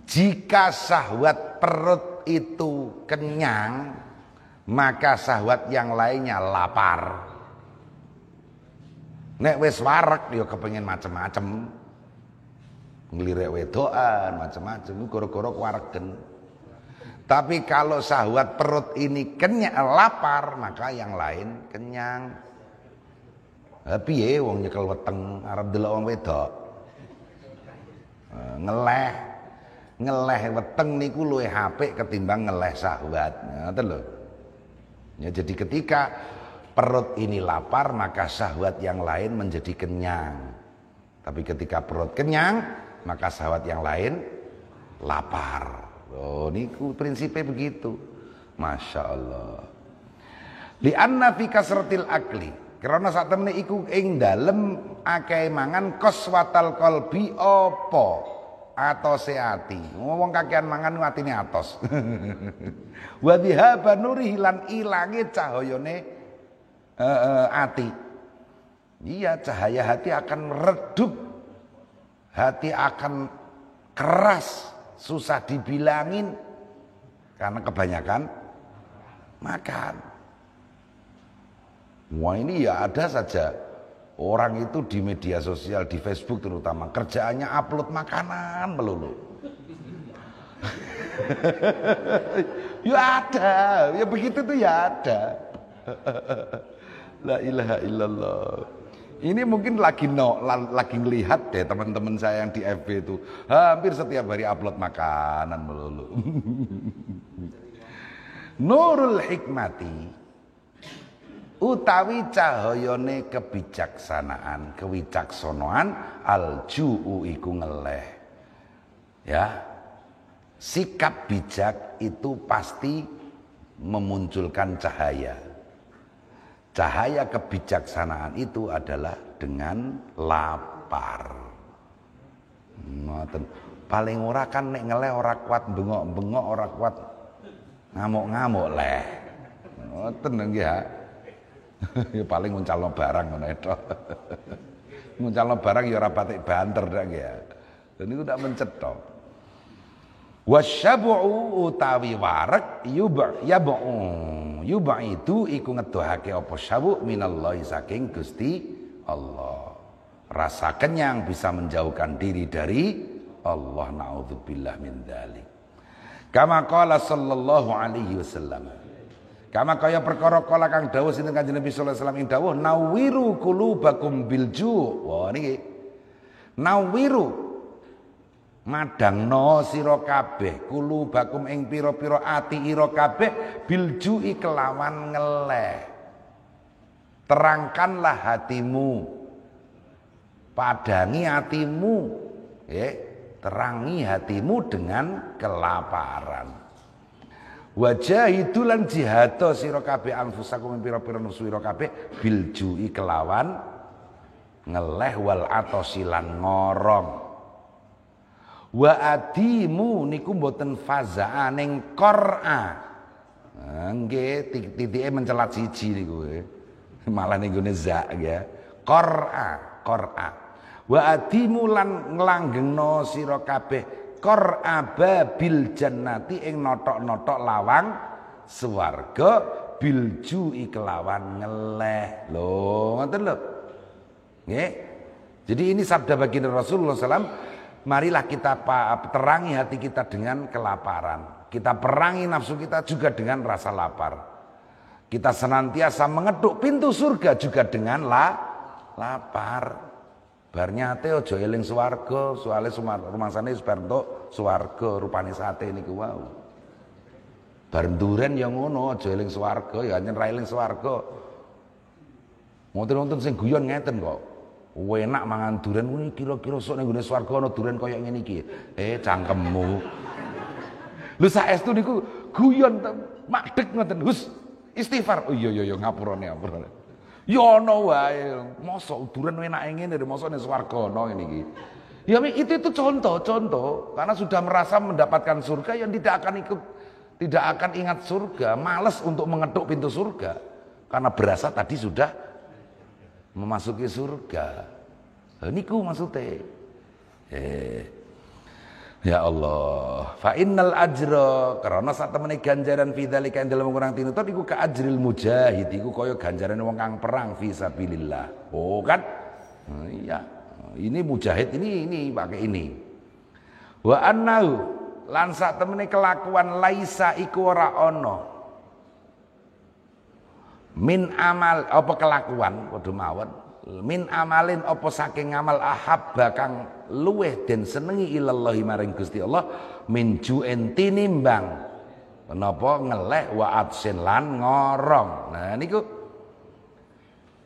jika syahwat perut itu kenyang, maka syahwat yang lainnya lapar. Nek wis wareg ya kepengin macem-macem. Nglirek wedokan macem-macem gara-gara waregen. Tapi kalau syahwat perut ini kenyang lapar, maka yang lain kenyang. Piye wong nyekel weteng arep delok wong wedok. Ngeleh weteng niku luwih apik ketimbang ngeleh syahwat. Ngoten lho. Ya jadi ketika perut ini lapar maka syahwat yang lain menjadi kenyang. Tapi ketika perut kenyang maka syahwat yang lain lapar. Oh niku prinsipnya begitu. Masya Allah. Li'anna fi kasratil akli. Karena saat temene iku ing dalem akeh mangan qaswatal qalbi apa? Atos ati. Wong kakean mangan atine atos. Wa dhahaba nurihi lan ilange cahayane ati. Iya, cahaya hati akan redup. Hati akan keras, susah dibilangin karena kebanyakan makan. Wah ini ya ada saja orang itu di media sosial, di Facebook terutama, kerjaannya upload makanan melulu. Ya ada, ya begitu tuh ya ada. La ilaha illallah. Ini mungkin lagi ngelihat deh teman-teman saya yang di FB itu hampir setiap hari upload makanan melulu. Nurul hikmati utawi cahayane kebijaksanaan, kewicaksanaan al-ju'u iku ngeleh. Ya. Sikap bijak itu pasti memunculkan cahaya. Cahaya kebijaksanaan itu adalah dengan lapar. Paling ora kan nek ngeleh ora kuat bengok-bengok, ora kuat ngamuk-ngamuk leh. Ngoten nggih ya. Ya paling nguncalno barang ngono itu. Nguncalno barang ya ora batik banter dak ya. Dan itu ndak mencetok. Wasyabu'u utawi wareg yuba itu iku ngedohake apa syabu' minallahi saking Gusti Allah. Rasa kenyang bisa menjauhkan diri dari Allah, naudzubillah min dzalik. Kama qala sallallahu alaihi wasallam. Kama kaya perkara kala kang dawuh sinten Kanjeng Nabi sallallahu alaihi wasallam ing dawuh nawiru qulubakum bil ju'. Wah niki. Nawiru madangno sira kabeh qulubakum ing pira-pira ati ira kabeh bil ju'i kelawan ngeleh. terangkanlah hatimu, padangi hatimu, terangi hatimu dengan kelaparan. Wajahidu lan jihada sira kabeh anfusakum pira-pira nafsu sira kabeh bil jui kelawan ngeleh wal atosilan ngorong. Wa adimu niku mboten fazaa ning qora. Nggih titike mencelat siji niku. Malah ning gone za ya. Qora. Wa adimu lan nglanggengno sira kabeh qora bil jannati ing notok-notok lawang swarga bilju kelawan ngeleh. Lho, ngoten lho. Nggih. Jadi ini sabda baginda Rasulullah SAW, marilah kita terangi hati kita dengan kelaparan. Kita perangi nafsu kita juga dengan rasa lapar. Kita senantiasa mengetuk pintu surga juga dengan lapar. Barnya ate aja eling swarga, soalé rumangsane wis bar entuk swarga rupane sate niku wau. Bar nduren ya ngono, aja eling swarga ya nyen ra eling swarga. Wonten sing guyon ngeten kok. Enak mangan duren kuwi kira-kira sok ning gone swarga ana duren kaya ngene iki. Cangkemmu. Lho saestu niku guyon makdek ngoten. Hus istighfar. Oh iya ngapurane. Ya ana wae. Mosok duren enake ngene mosok ning swarga ana ngene iki. Ya itu contoh karena sudah merasa mendapatkan surga yang tidak akan ingat surga, malas untuk mengetuk pintu surga karena berasa tadi sudah memasuki surga. Niku maksudnya. Ya Allah, fa innal ajra karena sak temene ganjaran fi dzalika ing dalem kurang tinutut iku ka ajril mujahid iku kaya ganjaran wong kang perang fi sabilillah. Oh kan? Iya. Ini mujahid ini pakai ini. Wa annahu lan sak temene kelakuan laisa iku ora ana. Min amal apa kelakuan padha mawon. Min amalin apa saking amal ahabba kang luweh den senengi ilallahi maring Gusti Allah min ju'en tinimbang menapa ngeleh wa adsen lan ngorong. Nah niku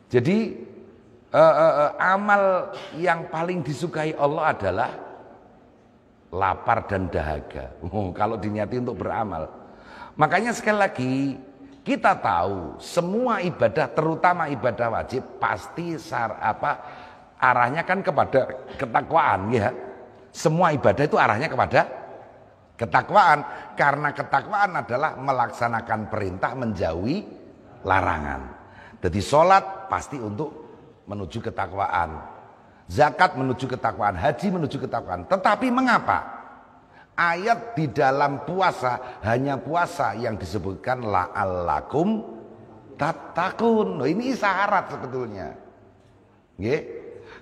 jadi amal yang paling disukai Allah adalah lapar dan dahaga. Kalau diniati untuk beramal. Makanya sekali lagi kita tahu semua ibadah terutama ibadah wajib pasti arahnya kan kepada ketakwaan ya. Semua ibadah itu arahnya kepada ketakwaan karena ketakwaan adalah melaksanakan perintah menjauhi larangan. Jadi sholat pasti untuk menuju ketakwaan, zakat menuju ketakwaan, haji menuju ketakwaan. Tetapi mengapa ayat di dalam puasa hanya puasa yang disebutkan la'allakum tattaqun? Ini isyarat sebetulnya. Nggih.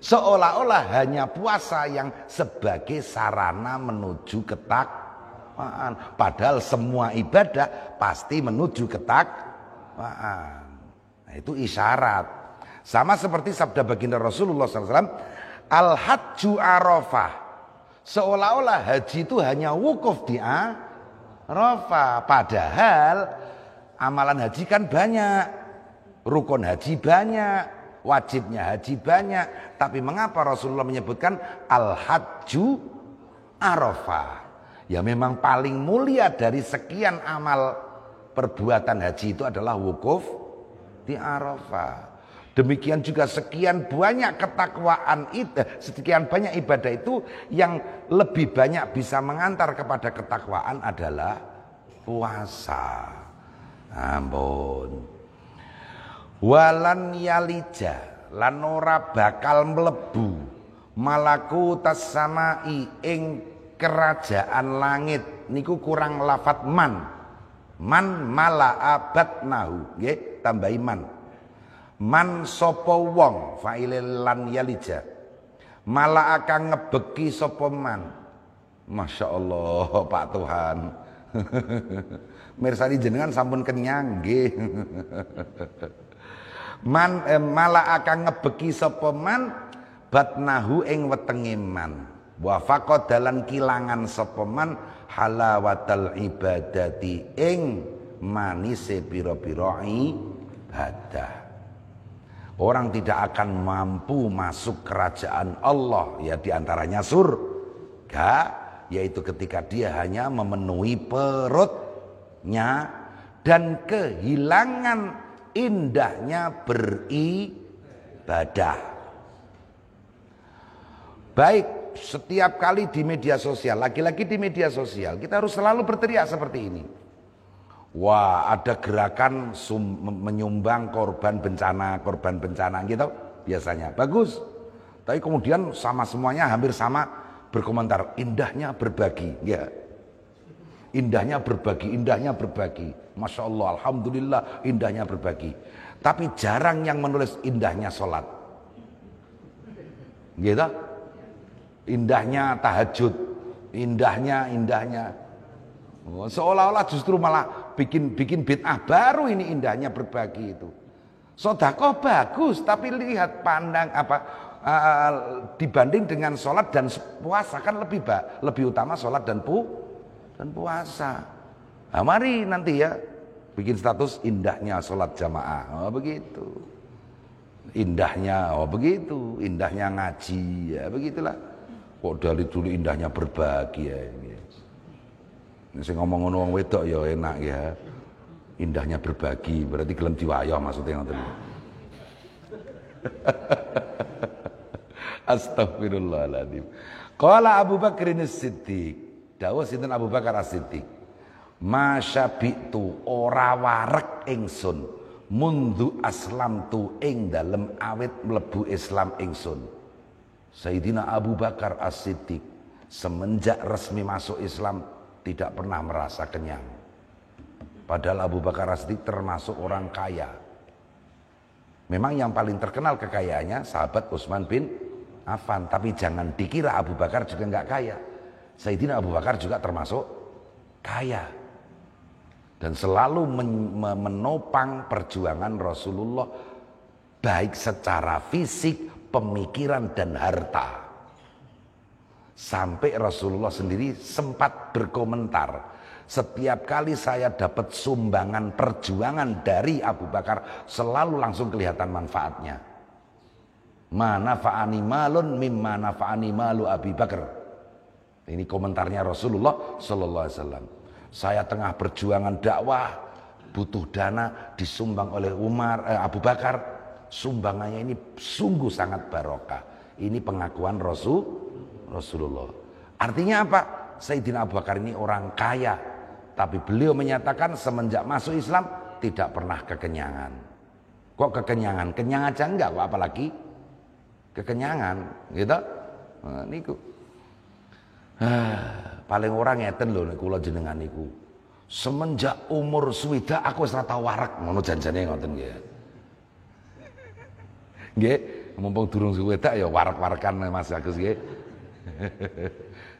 Seolah-olah hanya puasa yang sebagai sarana menuju ketakwaan. Padahal semua ibadah pasti menuju ketakwaan. Nah, itu isyarat. Sama seperti sabda baginda Rasulullah SAW, al-hajju arafah. Seolah-olah haji itu hanya wukuf di Arafah. Padahal amalan haji kan banyak. Rukun haji banyak. Wajibnya haji banyak. Tapi mengapa Rasulullah menyebutkan al-hajju arafah? Ya memang paling mulia dari sekian amal perbuatan haji itu adalah wukuf di Arafah. Demikian juga sekian banyak ketakwaan itu, sekian banyak ibadah itu yang lebih banyak bisa mengantar kepada ketakwaan adalah puasa. Ampun. Walan yalija lan ora bakal mlebu malaku tassamai ing kerajaan langit niku kurang lafat man mala abatnahu nggih tambahi man sapa wong fa'ile lan yalija malah akan ngebeki sapa man. Masya Allah Pak Tuhan. Mirsani jenengan sampun kenyang nggih. Malah akan ngebeki sapa man batnahu ing wetenge man wa faqadalan kilangan sapa man halawatal ibadati ing manise pira-pira ibadah. Orang tidak akan mampu masuk kerajaan Allah, ya diantaranya surga, yaitu ketika dia hanya memenuhi perutnya dan kehilangan indahnya beribadah. Baik, setiap kali di media sosial, lagi-lagi di media sosial, kita harus selalu berteriak seperti ini. Wah, ada gerakan menyumbang korban bencana gitu biasanya. Bagus. Tapi kemudian sama semuanya hampir sama berkomentar, indahnya berbagi. Ya. Indahnya berbagi. Masya Allah, alhamdulillah indahnya berbagi. Tapi jarang yang menulis indahnya sholat. Gitu. Indahnya tahajud. Indahnya. Seolah-olah justru malah bikin bid'ah baru ini indahnya berbagi itu. Sedekah bagus, tapi lihat pandang dibanding dengan sholat dan puasa kan lebih utama sholat dan puasa. Nah, mari nanti ya bikin status indahnya sholat jamaah, begitu. Indahnya, begitu. Indahnya ngaji, ya begitulah. Kok dari dulu indahnya berbagi ya. Saya ngomong wong wedok ya enak ya. Indahnya berbagi, berarti gelem diwayah maksudnya ngoten. Astagfirullahaladzim. Qala Abu Bakar As-Siddiq. Dawuh sinten Abu Bakar As-Siddiq. Masyabitu ora wareg ingsun mundu aslamtu ing dalem awit mlebu Islam ingsun. Sayyidina Abu Bakar As-Siddiq semenjak resmi masuk Islam tidak pernah merasa kenyang. Padahal Abu Bakar As-Siddiq termasuk orang kaya. Memang yang paling terkenal kekayaannya sahabat Utsman bin Affan. Tapi jangan dikira Abu Bakar juga enggak kaya. Sayyidina Abu Bakar juga termasuk kaya. Dan selalu menopang perjuangan Rasulullah. Baik secara fisik, pemikiran dan harta. Sampai Rasulullah sendiri sempat berkomentar, setiap kali saya dapat sumbangan perjuangan dari Abu Bakar selalu langsung kelihatan manfaatnya. Mana fa'ani malun mimma nafa'ani malu Abi Bakar. Ini komentarnya Rasulullah sallallahu alaihi wasallam. Saya tengah perjuangan dakwah, butuh dana disumbang oleh Abu Bakar. Sumbangannya ini sungguh sangat barokah. Ini pengakuan Rasulullah. Artinya apa? Sayyidina Abu Bakar ini orang kaya, tapi beliau menyatakan semenjak masuk Islam tidak pernah kekenyangan. Kok kekenyangan? Kenyang aja enggak, kok apalagi kekenyangan, gitu. Nah, niku. Paling orang ngeten lho nek kula jenengan niku. Semenjak umur swidak aku wis ora tau warak, ngono janjane ngoten nggih. Nggih, mumpung durung swidak ya warak-warakan Mas Agus nggih.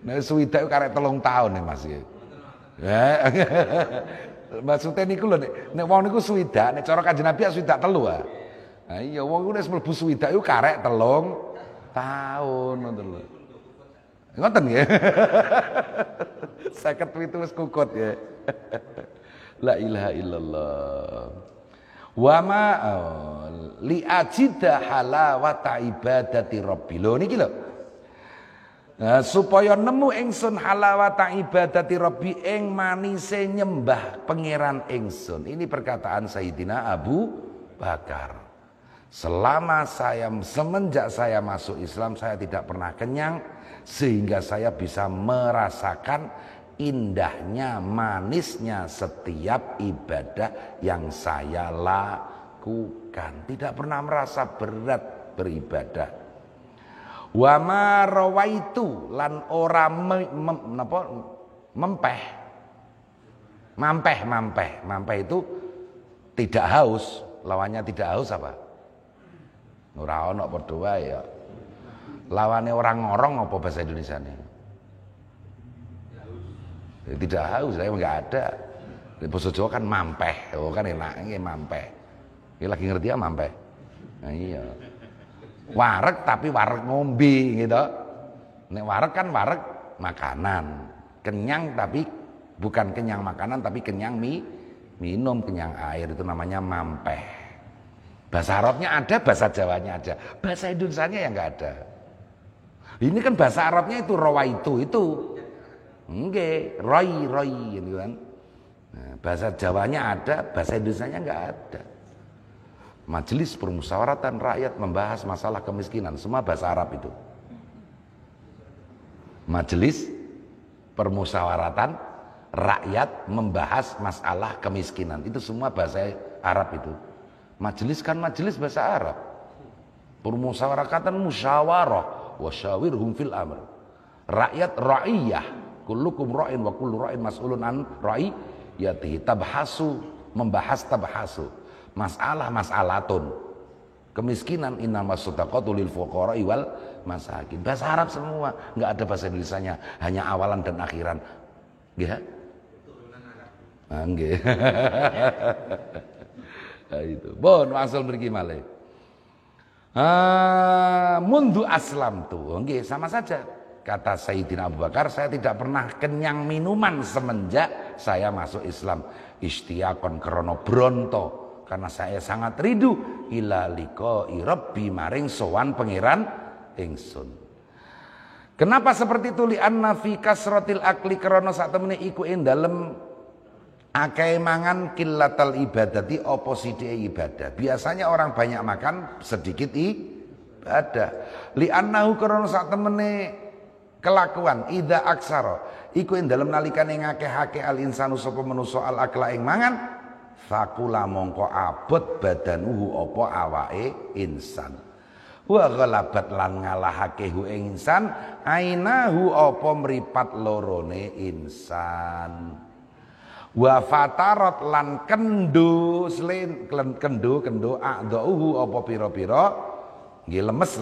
Nah swidak karek 3 tahun nih Mas nggih. Maksudnya niku lho nek wong niku swidak, nek cara Kanjeng Nabi swidak 3 ah. Nah iya wong wis mlebu swidak iku karek 3 tahun ngoten lho. Ngoten nggih. 57 wis kukut ya. La ilaha illallah. Wa ma li ajida halawata ibadati rabbi. Lho niki lho. Nah, supaya nemu ingsun halawata ibadati rabbi ing manise nyembah pangeran ingsun. Ini perkataan Sayyidina Abu Bakar. Semenjak saya masuk Islam saya tidak pernah kenyang sehingga saya bisa merasakan indahnya, manisnya setiap ibadah yang saya lakukan. Tidak pernah merasa berat beribadah. Wa ma rawaitu lan ora mampeh itu tidak haus. Lawannya tidak haus apa? Ora ono padha wae ya. Lawannya orang ngorong apa bahasa Indonesia nih? Ya, tidak haus, saya enggak ada. Di bahasa Jawa kan mampeh, kan enak nggih mampeh. Iki lagi ngerti ya mampeh. Nah iya. Wareg tapi wareg ngombe gitu. Nek wareg kan wareg makanan. Kenyang tapi bukan kenyang makanan tapi kenyang minum, kenyang air, itu namanya mampeh. Bahasa Arabnya ada, bahasa Jawanya ada, bahasa Indonesianya yang nggak ada. Ini kan bahasa Arabnya itu itu. Enggak, roy gitu kan. Nah, bahasa Jawanya ada, bahasa Indonesianya nggak ada. Majelis Permusyawaratan Rakyat membahas masalah kemiskinan, semua bahasa Arab itu. Majelis Permusyawaratan Rakyat membahas masalah kemiskinan, itu semua bahasa Arab itu. Majelis kan majelis bahasa Arab. Permusyawaratan musyawarah wa syawirhum fil amr. Rakyat ra'iyah, kullukum ra'in wa kullu ra'in mas'ulun an ra'iyatihi. Tabhasu, membahas tabhasu. Masalah-masalatun. Kemiskinan innamas shadaqatu lil fuqara'i wal masakin. Bahasa Arab semua, enggak ada bahasa Indonesianya, hanya awalan dan akhiran. Ya. Nggih. Nah, itu. Bon, asal mriki malih. Mundu aslam tuh, nggih sama saja. Kata Sayyidina Abu Bakar, saya tidak pernah kenyang minuman semenjak saya masuk Islam. Istiaqon krono bronto, karena saya sangat rindu ila liqa'i rabbi maring sowan pangeran ingsun. Kenapa seperti itu? Li anna fi kasratil akli krono sak temene iku ing dalem akeh mangan killatal ibadati oposite ibadah. Biasanya orang banyak makan, sedikit ibadah. Li annahu krono sak temene kelakuan idza aksara iku ing dalem nalikane ngakeh-akeh al insanu sapa manusa al akla ing mangan, fakula mongko abot badanuhu apa awake insan. Wa ghalabat lan ngalahake hu ing insan ainahu apa mripat lorone insan. Wa fatarat lan kendo a'dhauhu apa pira-pira nggih lemes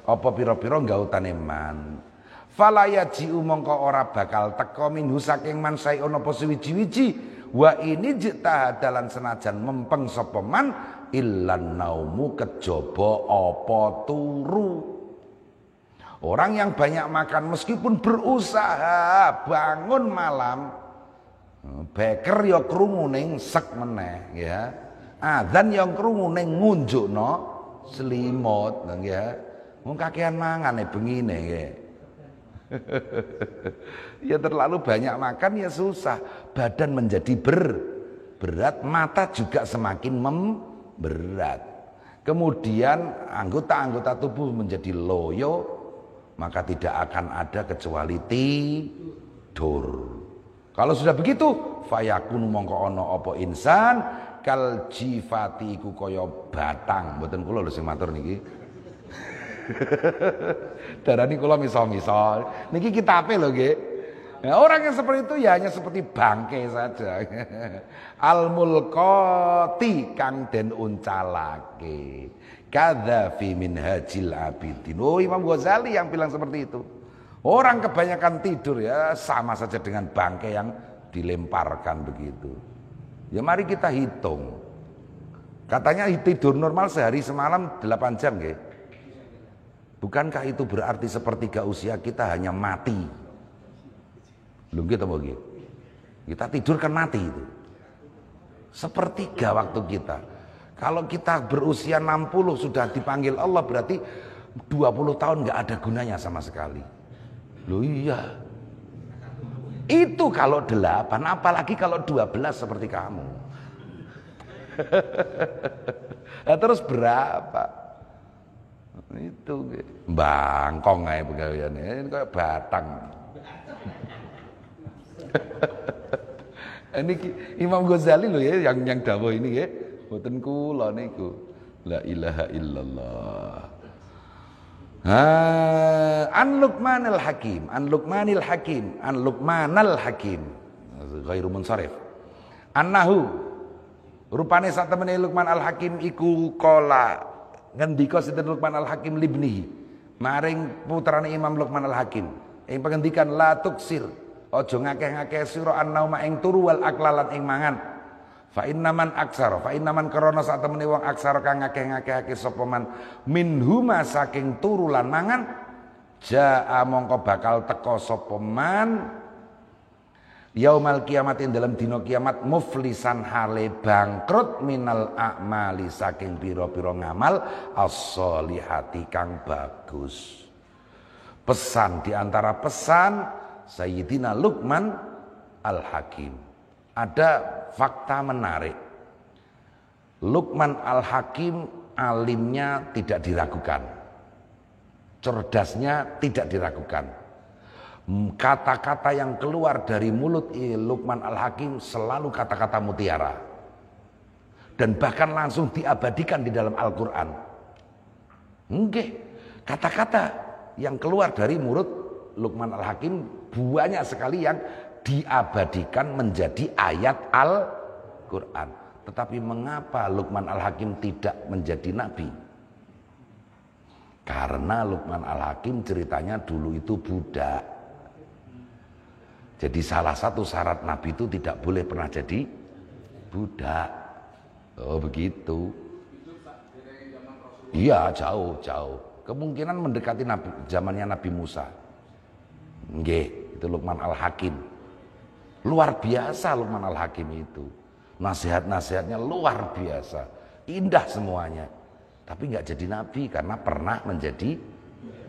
apa pira-pira gautane man. Fala yaji'u mongko ora bakal teka minhu saking man sae ana apa suwiji-wiji wa ini jita dalan senajan mempeng sapa man illan naumu kejaba apa turu. Orang yang banyak makan meskipun berusaha bangun malam, beker ya krungu ning sek meneh ya. Adzan yang krungu ning ngunjukno selimut ya. Wong kakean mangane bengine nggih. Ya terlalu banyak makan ya susah, badan menjadi berat, mata juga semakin memberat. Kemudian anggota-anggota tubuh menjadi loyo, maka tidak akan ada kecuali tidur. Kalau sudah begitu, fayakun mongko ana apa insan kal jifati iku kaya batang. Mboten kula lho sing matur niki. Darani kula misal-misal. Niki kitabe lho nggih. Nah, orang yang seperti itu ya hanya seperti bangkai saja. Al-mulqati kang den uncalake. Kadza fi minhajil abidin. Oh, Imam Ghazali yang bilang seperti itu. Orang kebanyakan tidur ya sama saja dengan bangkai yang dilemparkan begitu. Ya mari kita hitung. Katanya tidur normal sehari semalam 8 jam nggih. Bukankah itu berarti sepertiga usia kita hanya mati? Belum gitu mau gitu. Kita tidur kan mati itu. Sepertiga waktu kita. Kalau kita berusia 60 sudah dipanggil Allah berarti 20 tahun nggak ada gunanya sama sekali. Loh iya. Itu kalau 8, apalagi kalau 12 seperti kamu. Nah, terus berapa? Itu bangkong ae pegaweane. Ini kayak batang. Ini Imam Ghazali loh ya yang dawuh ini ya. Mboten kula niku. La ilaha illallah. An Luqmanil Hakim, an Luqmanil Hakim, an Luqmanal Hakim. Ghairu munsharif. Annahu rupane sak temene Luqman Al Hakim iku qala ngendika sinten Luqman Al Hakim libnihi maring putrane Imam Luqman Al Hakim ing pangendikan la tuksir aja ngakeh-ngakeh sira annauma ing turu wal aklalan ing mangan fa innaman aksara fa innaman karana sak temene wong aksara kang ngakeh-ngakehake sapa man minhuma saking turu lan mangan jaa mongko bakal teka sapa man Yaumal kiamat ing dalam dina kiamat muflisan hale bangkrut minal a'mali saking pira-pira ngamal as-sholihati kang bagus. Pesan di antara pesan Sayyidina Luqman Al-Hakim. Ada fakta menarik. Luqman Al-Hakim alimnya tidak diragukan. Cerdasnya tidak diragukan. Kata-kata yang keluar dari mulut Luqman Al-Hakim selalu kata-kata mutiara. Dan bahkan langsung diabadikan di dalam Al-Quran. Nggih, kata-kata yang keluar dari mulut Luqman Al-Hakim banyak sekali yang diabadikan menjadi ayat Al-Quran. Tetapi mengapa Luqman Al-Hakim tidak menjadi nabi? Karena Luqman Al-Hakim ceritanya dulu itu budak. Jadi salah satu syarat nabi itu tidak boleh pernah jadi budak. Oh begitu. Iya jauh. Kemungkinan mendekati zamannya Nabi Musa. Nggih, itu Luqman Al-Hakim. Luar biasa Luqman Al-Hakim itu. Nasihat-nasihatnya luar biasa. Indah semuanya. Tapi nggak jadi nabi karena pernah menjadi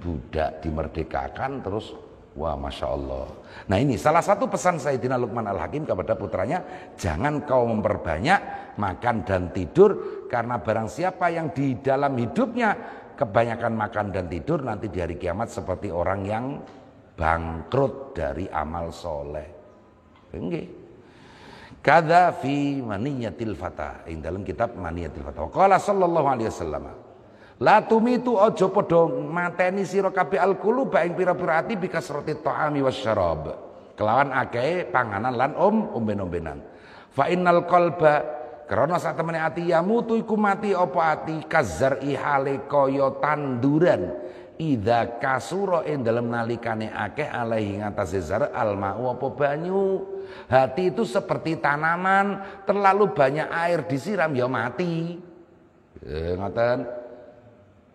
budak, dimerdekakan terus wah Masya Allah. Nah ini salah satu pesan Sayyidina Luqman Al-Hakim kepada putranya. Jangan kau memperbanyak makan dan tidur. Karena barang siapa yang di dalam hidupnya kebanyakan makan dan tidur, nanti di hari kiamat seperti orang yang bangkrut dari amal soleh. Enggak. Kada fi maniyatil fata. Yang dalam kitab Maniyatil Fata. Qala sallallahu alaihi wasallam. La tumitu ojo podo mateni sira kabeh al-quluba ing pira-pira ati bikasrati ta'ami wasyarab. Kelawan akeh panganan lan omben-ombenan. Fa innal qalba krana sak temene ati ya mutu iku mati apa ati kazar ihale kaya tanduran. Idza kasura ing dalem nalikane akeh alaihi ngatasé zar almau apa banyu. Hati itu seperti tanaman, terlalu banyak air disiram ya mati. Ngoten.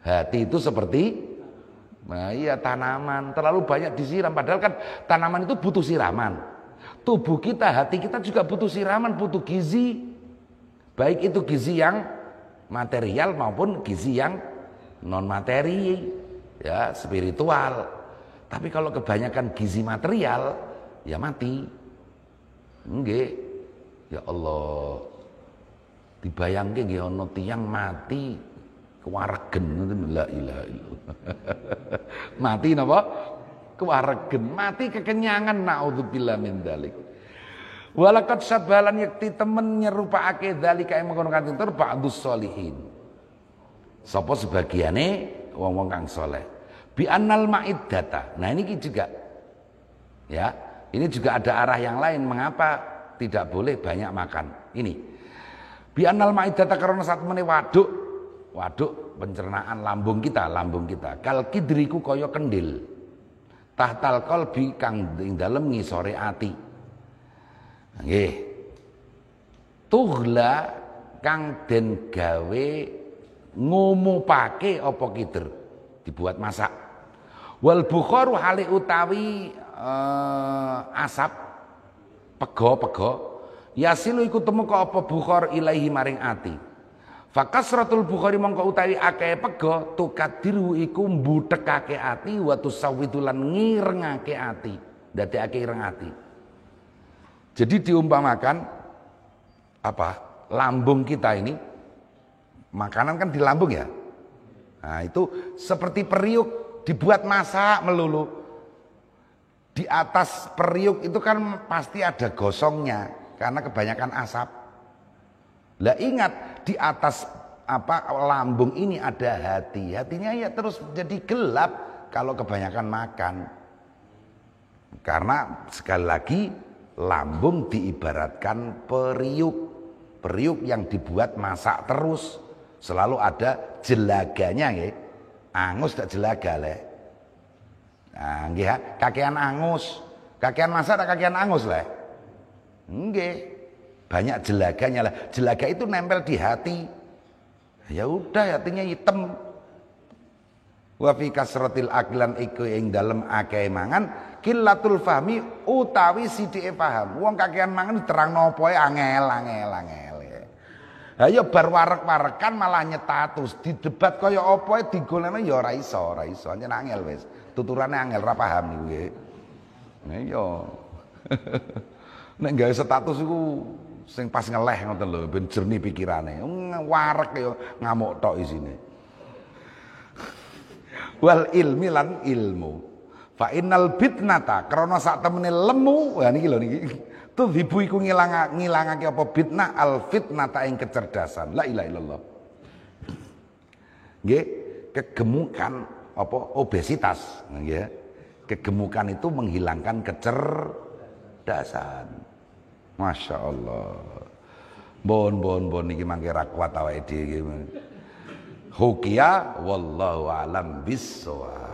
Hati itu seperti iya tanaman, terlalu banyak disiram. Padahal kan tanaman itu butuh siraman. Tubuh kita, hati kita juga butuh siraman, butuh gizi. Baik itu gizi yang material maupun gizi yang non materi, ya spiritual. Tapi kalau kebanyakan gizi material, ya mati. Nggih. Ya Allah. Dibayangke nggih ana tiyang mati kewaregen la ilaha illallah. Mati napa? Kewaregen, mati kekenyangan naudzubillah min dzalik. Walaqad sabalan yakti temen nyerupake dzalika ing mengkono kanthi tur ba'dus sholihin. Sapa sebagiane wong-wong kang saleh. Bi annal ma'iddata. Nah ini juga ya, ini juga ada arah yang lain mengapa tidak boleh banyak makan. Ini. Bi annal ma'iddata karena saat meneh waduk pencernaan lambung kita. Kal kidriku kaya kendil. Tahtal qalbi kang ing dalem ngisore ati. Nggih. Tughla kang den gawe ngumupake apa kider dibuat masak. Wal bukharu hale utawi asap pego yasilu iku temeka apa bukhar ilahi maring ati. Fakasratul bukhari mongko utawi akeh pego tukadiru iku mbutekake ati wa tusawwidu lan ngirengake ati, ndadekake ireng ati. Jadi diumpamakan apa? Lambung kita ini makanan kan di lambung ya. Nah, itu seperti periuk dibuat masak melulu. Di atas periuk itu kan pasti ada gosongnya karena kebanyakan asap. Lah ingat di atas lambung ini ada hati. Hatinya ya terus jadi gelap kalau kebanyakan makan. Karena sekali lagi lambung diibaratkan periuk. Periuk yang dibuat masak terus. Selalu ada jelaganya nggih. Angus tak jelaga le. Nah, nggih ya, kakean angus. Kakean masak tak kakean angus le. Nggih. Banyak jelaganya lah. Jelaga itu nempel di hati. Ya udah hatinya hitam. Wa fi kasratil aklan iku ing dalem akeh mangan Qillatul fahmi utawi sithike paham. Wong kakean mangan terangno apa ae angel. Ha ya bar warek-warekan malah nyetatus, didebat kaya apa ae digolekno ya ora iso. Anjen angel wis. Tuturane angel ora paham niku nggih. Nah iya. Nek gawe status iku sing pas ngeleh ngoten lho, ben jernih pikirane. Warek ya ngamuk tok isine. Wal ilmi lan ilmu. Fa innal bitnata krana sak temene lemu, ha niki lho niki. Tudhibu iku ngilangake apa bitnah al fitnata ing kecerdasan. La ilaha illallah. Nggih, kegemukan apa obesitas, nggih. Kegemukan itu menghilangkan kecerdasan. Masya Allah. Bon niki mangke ra kuat awake dhewe iki. Hukia wallahu alam bissawab.